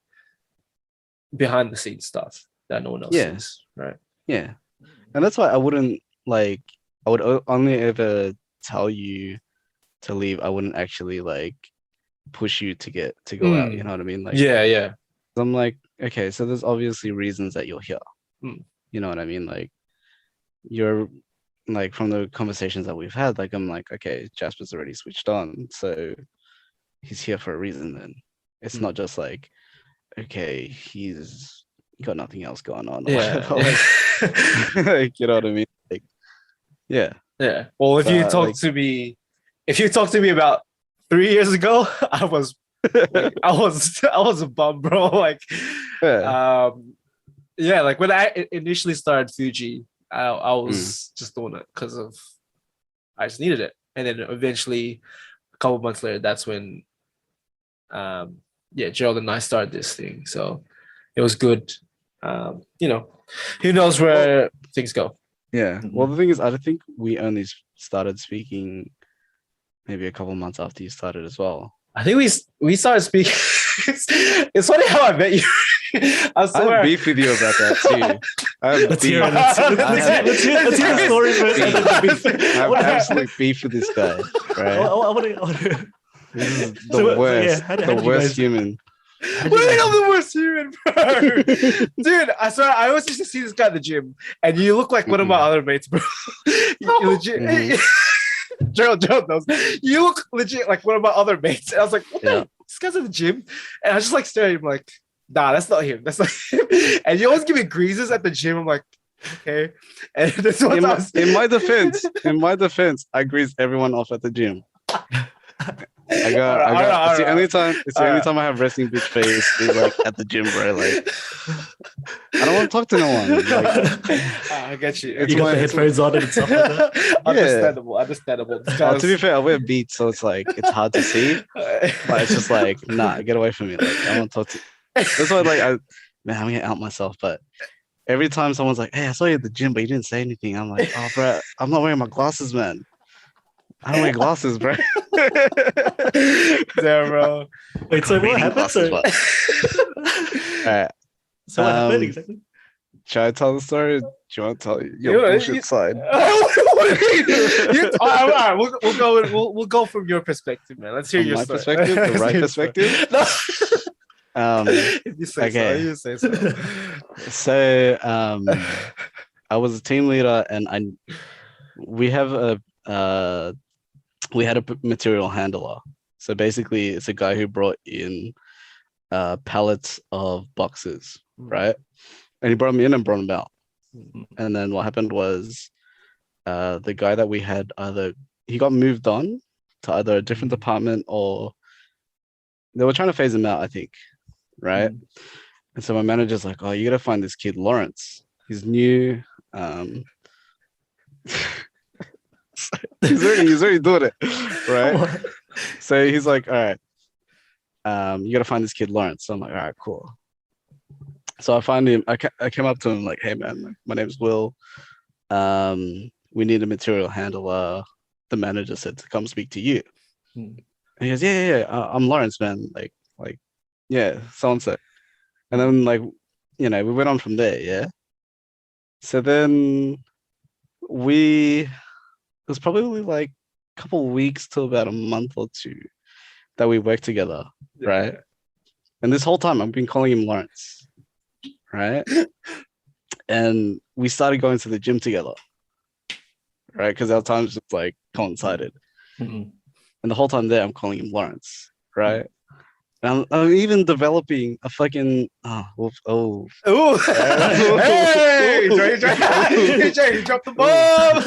behind the scenes stuff that no one else sees, right? Yeah, and that's why I wouldn't like. I would only ever tell you to leave. I wouldn't actually like push you to go out. You know what I mean? Like, yeah. I'm like, okay, so there's obviously reasons that you're here. You know what I mean? Like, you're like, from the conversations that we've had, like, I'm like, okay, Jasper's already switched on, so he's here for a reason. Then it's not just like, okay, he's got nothing else going on. Yeah. Like, you know what I mean? Like, yeah. Well, if you talk to me about 3 years ago, I was a bum, bro. Like, like when I initially started Fuji, I was just doing it because I just needed it, and then eventually, a couple months later, that's when, Gerald and I started this thing. So it was good. You know, who knows where things go. Yeah. Well, the thing is, I think we only started speaking maybe a couple months after you started as well. I think we started speaking. It's funny how I met you. I have beef with you about that too. Let's hear the story first. I have absolute beef with this guy. Right? This is the worst. The worst human. What do you mean I'm the worst human, bro? Dude, I swear, I always used to see this guy at the gym, and you look like one of my other mates, bro. You legit. Gerald knows. You look legit like one of my other mates. And I was like, what the? This guy's at the gym? And I was just like staring at him like, nah, that's not him. That's not him. And you always give me greases at the gym. I'm like, okay. And this in my defense, I grease everyone off at the gym. It's the only time. It's the only time I have resting bitch face is like at the gym, bro. Like, I don't want to talk to no one. Like, I get you. You got the headphones on and stuff like that. Understandable. To be fair, I wear Beats, so it's like it's hard to see. But it's just like, nah, get away from me. Like, I want to talk to. That's why, like, I'm gonna out myself. But every time someone's like, "Hey, I saw you at the gym, but you didn't say anything," I'm like, "Oh, bro, I'm not wearing my glasses, man. I don't wear glasses, bro." Damn, bro. Wait, so what happened? All right. So what happened exactly? Should I tell the story? Do you want to tell your bullshit side? What do you mean? All right, we'll go from your perspective, man. Let's hear your story. Perspective, the right perspective. No. If you say okay. so, you say so. So, I was a team leader, and we had a material handler. So basically, it's a guy who brought in pallets of boxes, right? And he brought them in and brought them out. And then what happened was the guy that we had he got moved on to either a different department, or they were trying to phase him out, I think, right? And so my manager's like, "Oh, you gotta find this kid Lawrence. He's new. He's already doing it, right?" So he's like, "All right, you gotta find this kid Lawrence." So I'm like, "All right, cool." So I find him. I came up to him like, "Hey man, my name's Will. We need a material handler. The manager said to come speak to you." And he goes, "Yeah, I'm Lawrence, man. Like, yeah, so and so." And then like, we went on from there, yeah. So then it was probably like a couple of weeks to about a month or two that we worked together, right? And this whole time I've been calling him Lawrence, right? And we started going to the gym together, right? Because our times just like coincided. And the whole time there, I'm calling him Lawrence, right? And I'm even developing a fucking hey, Dre, you dropped the bomb.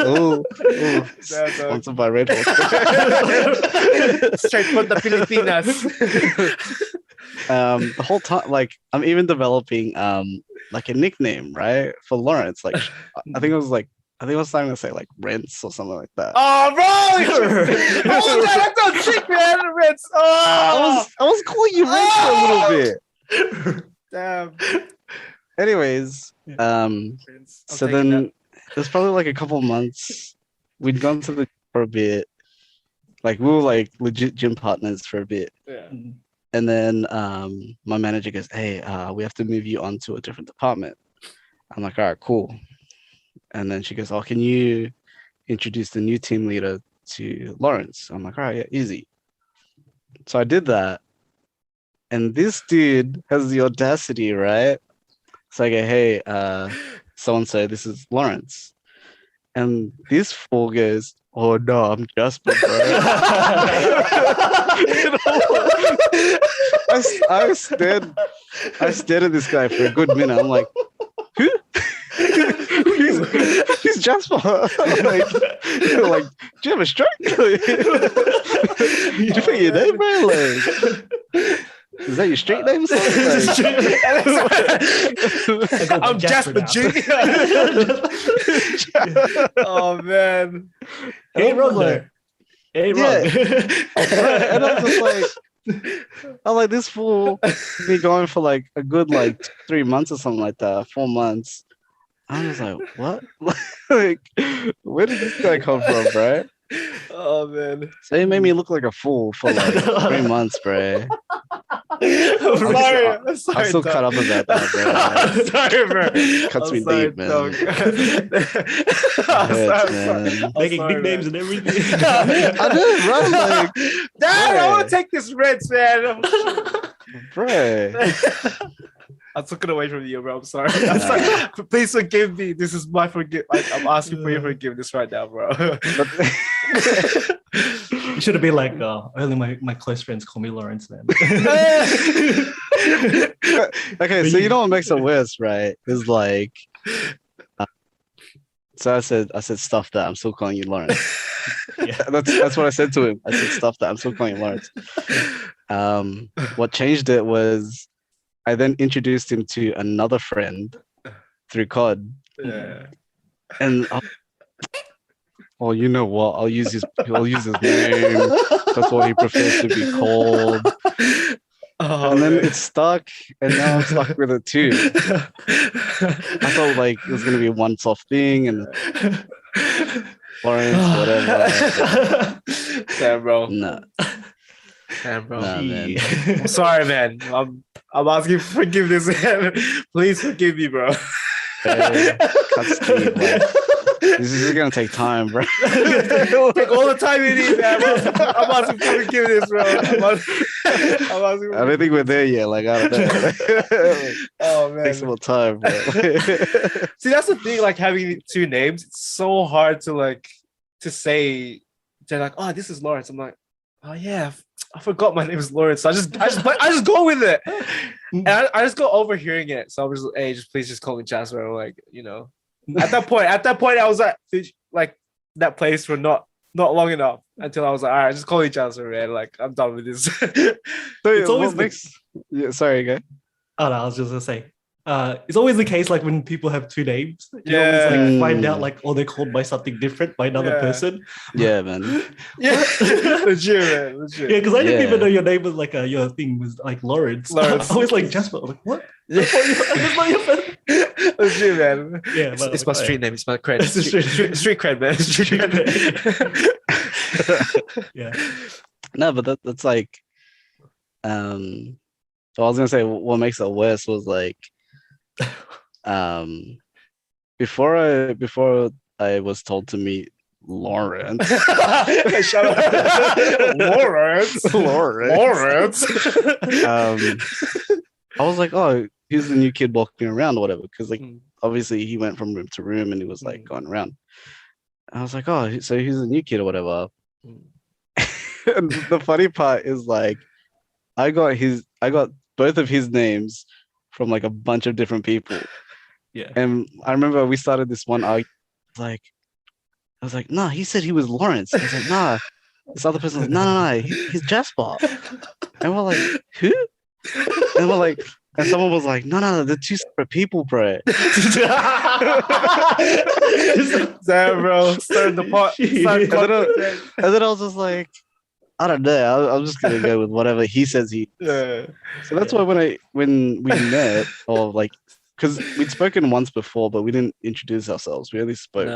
Sponsored by Red Bull. Straight from the Filipinas. The whole time, like, I'm even developing like a nickname, right, for Lawrence. Like, I think I was starting to say like Rents or something like that. Oh, bro! Oh, that's so sick, man. Rents. Oh, I was calling you Rents for a little bit. Damn. Anyways, so then it was probably like a couple months. We'd gone to the gym for a bit. Like, we were like legit gym partners for a bit. Yeah. And then my manager goes, "Hey, we have to move you on to a different department." I'm like, "All right, cool." And then she goes, "Oh, can you introduce the new team leader to Lawrence?" I'm like, "All right, yeah, easy." So I did that. And this dude has the audacity, right? So I go, "Hey, so-and-so, this is Lawrence." And this fool goes, "Oh, no, I'm Jasper, bro." I stared at this guy for a good minute. I'm like, "Who?" He's Jasper. like, do you have a stroke? You put your name, bro? Like, is that your street name? I'm Jasper Jr. Oh man, ain't wrong there. Ain't wrong. And I'm just like, this fool be going for like a good 3 months or something like that, 4 months. I was like, what? Like, where did this guy come from, bro? Oh man! So he made me look like a fool for 3 months, bro. I'm still cut up about that, bro. I'm sorry, bro. Cuts me deep, man. Man. Making nicknames and everything. I did, bro. Like, Dad, I want to take this Reds, man. Bro. I took it away from you, bro. I'm sorry. Please forgive me. This is my I'm asking for your forgiveness right now, bro. You should have been like, only my close friends call me Lawrence, man. Okay, so you know what makes it worse, right? Is like, so I said stuff that I'm still calling you Lawrence. Yeah. That's what I said to him. I said stuff that I'm still calling him Lawrence. What changed it was I then introduced him to another friend through COD. Yeah. And well, you know what? I'll use his name. That's what he prefers to be called. Oh, and then man. it stuck, and now I'm stuck with it too. I thought like it was gonna be a once-off thing, and Lawrence, whatever. Damn, bro. Nah, Damn, bro. nah, man. I'm sorry, man. I'm asking for forgiveness. Please forgive me, bro. Cuts deep, like, this is gonna take time, bro. Take all the time you need, man. I'm asking for forgiveness, bro. I don't think we're there yet. Like, I don't know. Oh man, takes some more time, bro. See, that's the thing. Like having two names, it's so hard to say. They're like, oh, this is Lawrence. I'm like, oh yeah, I forgot my name is Lawrence. So I just go with it, and I just go overhearing it. So I'm just, hey, please just call me Jasper. Like, you know, at that point, I was like that place for not long enough until I was like, all right, just call me Jasper, man. Like, I'm done with this. So it's always yeah, sorry, guy. Oh no, I was just gonna say, it's always the case like when people have two names, you Yeah. always like find out like, oh, they're called by something different by another Yeah. person. Yeah, man. Yeah, legit, man. Legit. Yeah, because I didn't Yeah. even know your name was like your thing was like Lawrence. Lawrence. I was like Jasper. I'm like, what? Yeah. That's not your first. Legit, man. Yeah, It's my street name. It's my cred. It's the Street cred, man. Street cred. Yeah. No, but that's like, so I was gonna say what makes it worse was like, before I was told to meet Lawrence. Shut up. Lawrence. Lawrence. I was like, oh, he's the new kid walking around or whatever, because like obviously he went from room to room and he was like going around. I was like, oh, so he's a new kid or whatever. And the funny part is like, I got both of his names from like a bunch of different people. Yeah. And I remember we started this one argument, like, I was like, nah, he said he was Lawrence. I was like, nah. This other person was like, no, he's Jasper. And we're like, who? And we're like, and someone was like, no, they're two separate people, bro. Damn, bro. Stirring the pot. And then I was just like, I don't know. I'm just gonna go with whatever he says he. Yeah. So that's why when we met, or like, because we'd spoken once before, but we didn't introduce ourselves. We only spoke.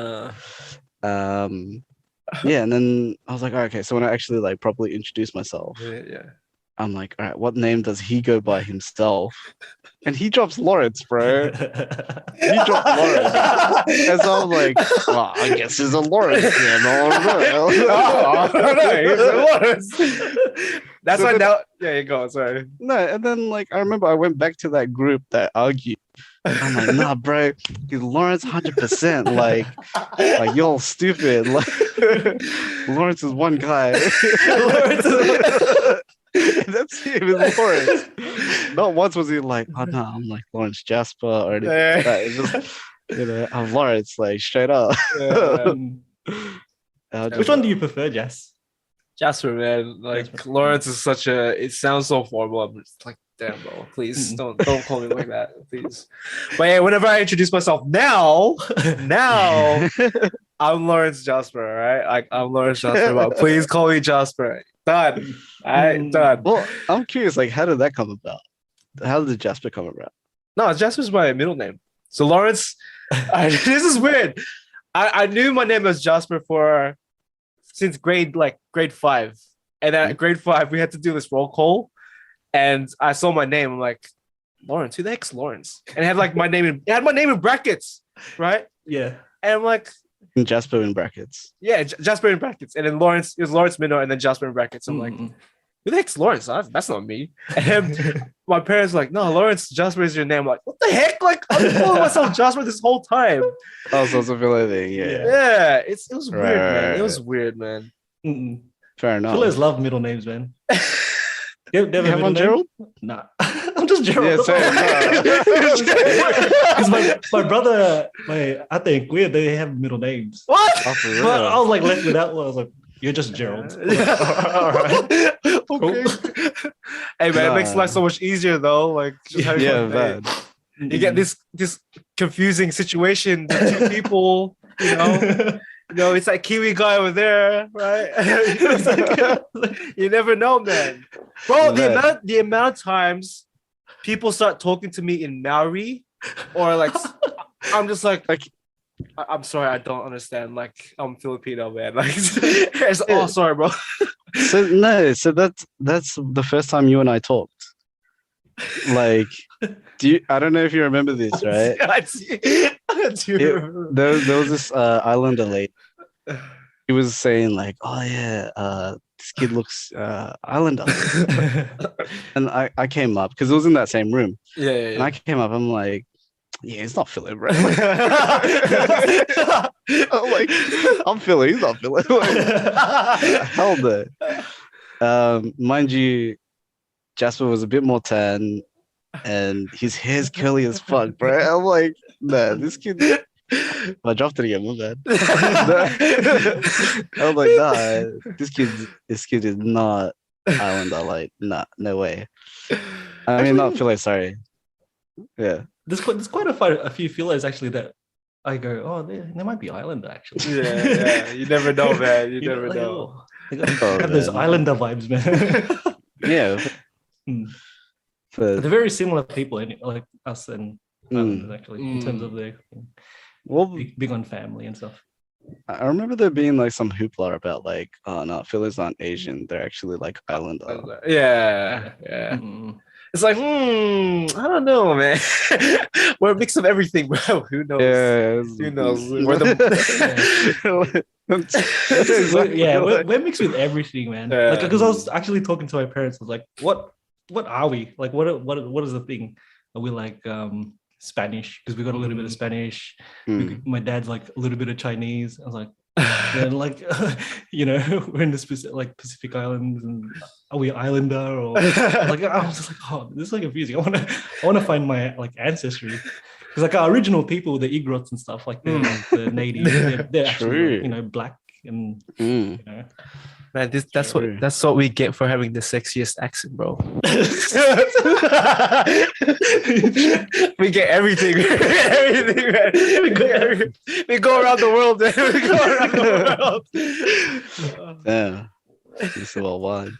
Yeah, and then I was like, okay. So when I actually like properly introduced myself, Yeah. I'm like, all right, what name does he go by himself? And he drops Lawrence, bro. He dropped Lawrence. And so I'm like, well, I guess he's a Lawrence. Yeah, no, He's a Lawrence. That's So why then- now. Yeah, you go. Sorry. No, and then like I remember I went back to that group that argued. I'm like, nah, bro, he's Lawrence 100%. Like you're all stupid. Like Lawrence is one guy. That's him, is Lawrence. Not once was he like, oh no, I'm like Lawrence Jasper or anything like that. It's just, I'm Lawrence, like straight up. Which one do you prefer, Jess? Jasper, man. Like Lawrence is such a. It sounds so formal. I'm just like, damn, bro. Please don't call me like that, please. But yeah, whenever I introduce myself now, I'm Lawrence Jasper. All right, like I'm Lawrence Jasper. But please call me Jasper. Done. All right, done. Well, I'm curious, like, how did that come about? How did Jasper come about? No, Jasper's my middle name. So Lawrence. This is weird. I knew my name was Jasper since grade 5, and at grade 5 we had to do this roll call, and I saw my name. I'm like, Lawrence, who the heck's Lawrence? And it had like my name in brackets, right? Yeah. And I'm like, And Jasper in brackets. yeah, Jasper in brackets, and then Lawrence, it was Lawrence Minnow, and then Jasper in brackets. I'm like, who the heck's Lawrence? That's not me. And my parents were like, no, Lawrence Jasper is your name. I'm like, what the heck? Like, I've been calling myself Jasper this whole time. Oh, so it's a thing, yeah. Yeah, it was weird, man. Right. It was weird, man. Fair enough. Fillers love middle names, man. You have a middle name? Gerald? Nah. I'm just Gerald. Yeah, Because my brother, my ate and kuya, they have middle names. What? Oh, for But I real? was like left without one. I was like, you're just Gerald. I was like, All right. cool. Hey man, it makes Nah. life so much easier though. Like just having Yeah, one name. man. You get this confusing situation, the two people, it's that Kiwi guy over there, right? You never know, man. Bro, the amount of times people start talking to me in Maori, or like I'm just like I'm sorry, I don't understand. Like I'm Filipino, man. Like oh sorry, bro. So that's the first time you and I talked. Like, I don't know if you remember this, right? I do. There was this islander lady. He was saying like, oh yeah, this kid looks islander. And I came up because it was in that same room. Yeah. And I came up, I'm like, yeah, he's not Philip, bro. I'm like, I'm Philip, he's not Philip. Hell no. Mind you, Jasper was a bit more tan and his hair's curly as fuck, bro. I'm like, nah, this kid. I dropped it again, my bad. I was like, nah, this kid is not islander. Like, nah, no way. I mean, not Philip, sorry. Yeah. There's quite a few fillers actually that I go, oh, they might be islander actually. Yeah. You never know, man. You never like, know. They have those islander vibes, man. Yeah. But they're very similar people, like us and islanders actually, in terms of their big on family and stuff. I remember there being like some hoopla about like, oh no, Phillies aren't Asian; they're actually like islander. Yeah. It's like, I don't know, man. We're a mix of everything, bro. Who knows? Yeah. Who knows? We're mixed with everything, man. Yeah. Like, because I was actually talking to my parents, I was like, what are we? Like, what is the thing? Are we like Spanish? Because we got a little bit of Spanish. My dad's like a little bit of Chinese. I was like, then like we're in the Pacific Islands, and are we islander or like? I was just like, oh, this is like confusing. I want to find my like ancestry, because like our original people, the Igrots and stuff, like the natives, they're actually black and Man, that's what we get for having the sexiest accent, bro. We get everything. We go around the world, man. We go around the world. Yeah. Mr. Worldwide.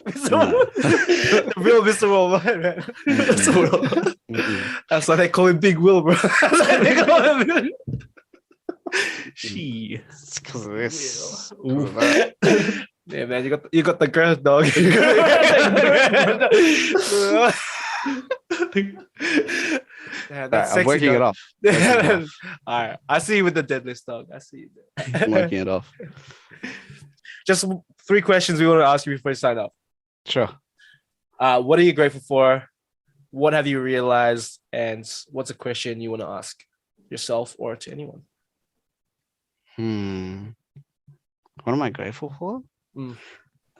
The real Mr. Worldwide, man. Mr. Worldwide. That's why they call him Big Will, bro. That's why they call him It's because of this. Yeah, man, you got the girth, dog. I'm working it off. All right, I see you with the deadlift, dog. I see you there. I'm working it off. Just 3 questions we want to ask you before you sign up. Sure. What are you grateful for? What have you realized? And what's a question you want to ask yourself or to anyone? What am I grateful for?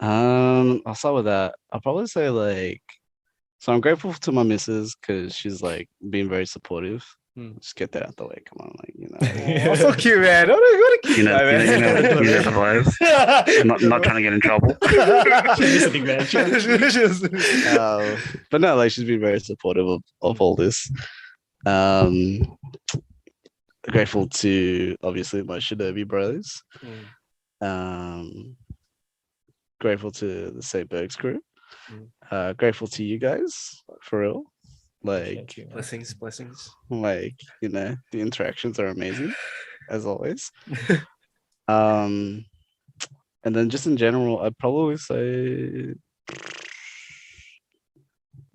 I'll start with that. I'll probably say so I'm grateful to my missus because she's like being very supportive. Just get that out the way. Come on, Oh, so cute, man. What a cute guy, man. You know the vibes. Not trying to get in trouble. She's listening, man. But no, she's been very supportive of all this. Grateful to obviously my Shinobi brothers. Grateful to the St. Berg's crew. Grateful to you guys for real. Blessings. The interactions are amazing as always. And then just in general, I'd probably say,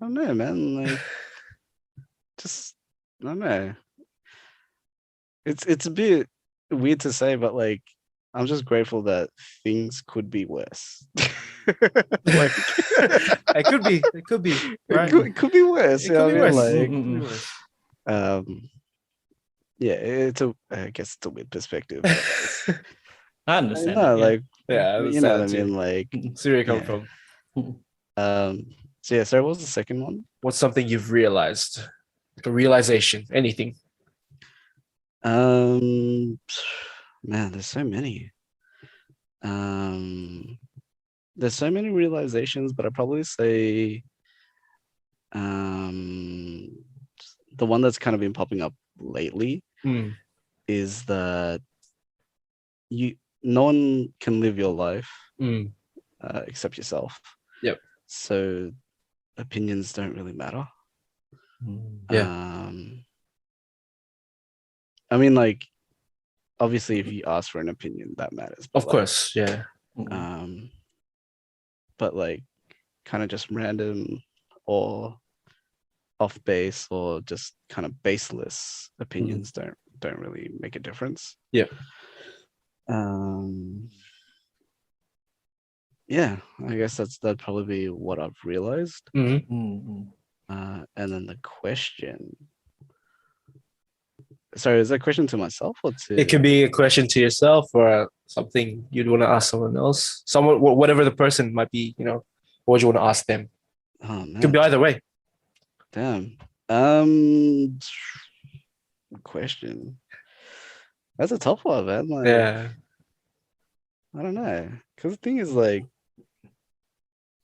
I don't know, man. I don't know. It's a bit weird to say, but I'm just grateful that things could be worse. It could be. Right? It could be worse. It could be worse. Yeah, I guess it's a weird perspective. I understand. No, yeah, you know what I mean. See where you come from. So yeah, sorry, what was the second one? What's something you've realized? Like a realization, anything. Man, there's so many. There's so many realizations, but I'd probably say the one that's kind of been popping up lately is that no one can live your life except yourself. Yep. So opinions don't really matter. Yeah. I mean, like, obviously, if you ask for an opinion, that matters. Of course, yeah. But like, kind of just random or off base or just kind of baseless opinions don't really make a difference. Yeah. Yeah, I guess that'd probably be what I've realized. And then the question. Sorry, is that a question to myself or to? It could be a question to yourself or something you'd want to ask someone else. Someone, whatever the person might be, what would you want to ask them? Oh man. Could be either way. Damn. Question. That's a tough one, man. Like, Yeah. I don't know. Because the thing is, like,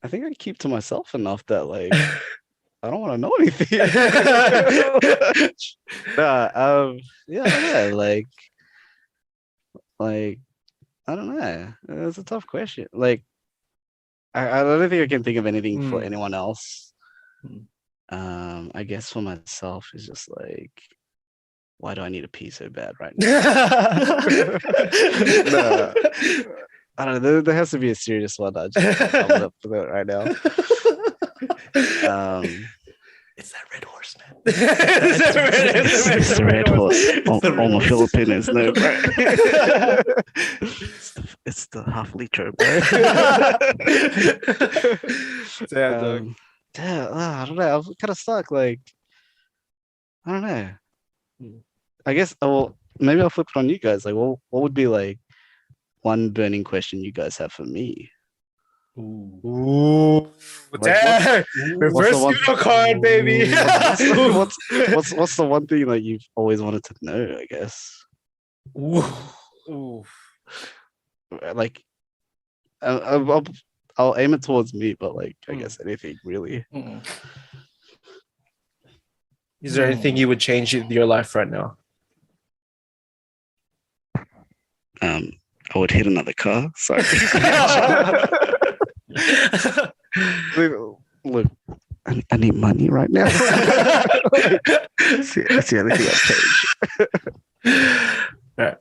I think I keep to myself enough that, like, I don't want to know anything. Yeah, I don't know. Like, I don't know. It's a tough question. Like, I don't think I can think of anything for anyone else. I guess for myself, it's just like, why do I need to pee so bad right now? No, I don't know. There has to be a serious one. I just I'm up for that right now. It's that red horse, man. It's the red horse. All my Filipinos know, bro. It's the half liter, bro. Damn, I don't know. I'm kind of stuck. Like, I don't know. I guess. Well, maybe I'll flip it on you guys. Like, what would be like one burning question you guys have for me? Ooh. Like, Damn. Reverse pseudo card, baby. What's the one thing that you've always wanted to know? I guess. Ooh. Like, I'll aim it towards me, but like, I guess anything really. Is there anything you would change in your life right now? I would hit another car. Sorry. Look, I need money right now. That's the only thing I'll change. Right.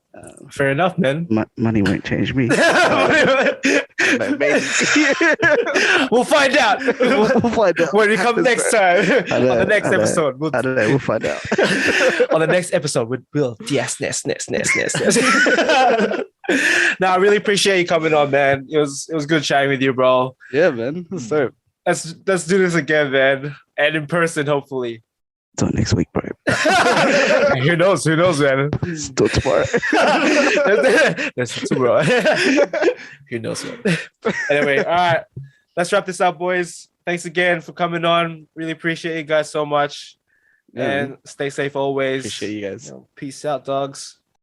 Fair enough, man. Money won't change me. We'll find out. We'll find out when we come next time on the next episode. I don't know. We'll find out on the next episode with Will Diasnes. No, I really appreciate you coming on, man. It was good chatting with you, bro. Yeah, man. So let's do this again, man, and in person, hopefully. Till next week, bro. Who knows, man? Still tomorrow. There's tomorrow. Who knows, man? Anyway, all right. Let's wrap this up, boys. Thanks again for coming on. Really appreciate you guys so much. Yeah, and stay safe always. Appreciate you guys. Peace out, dogs.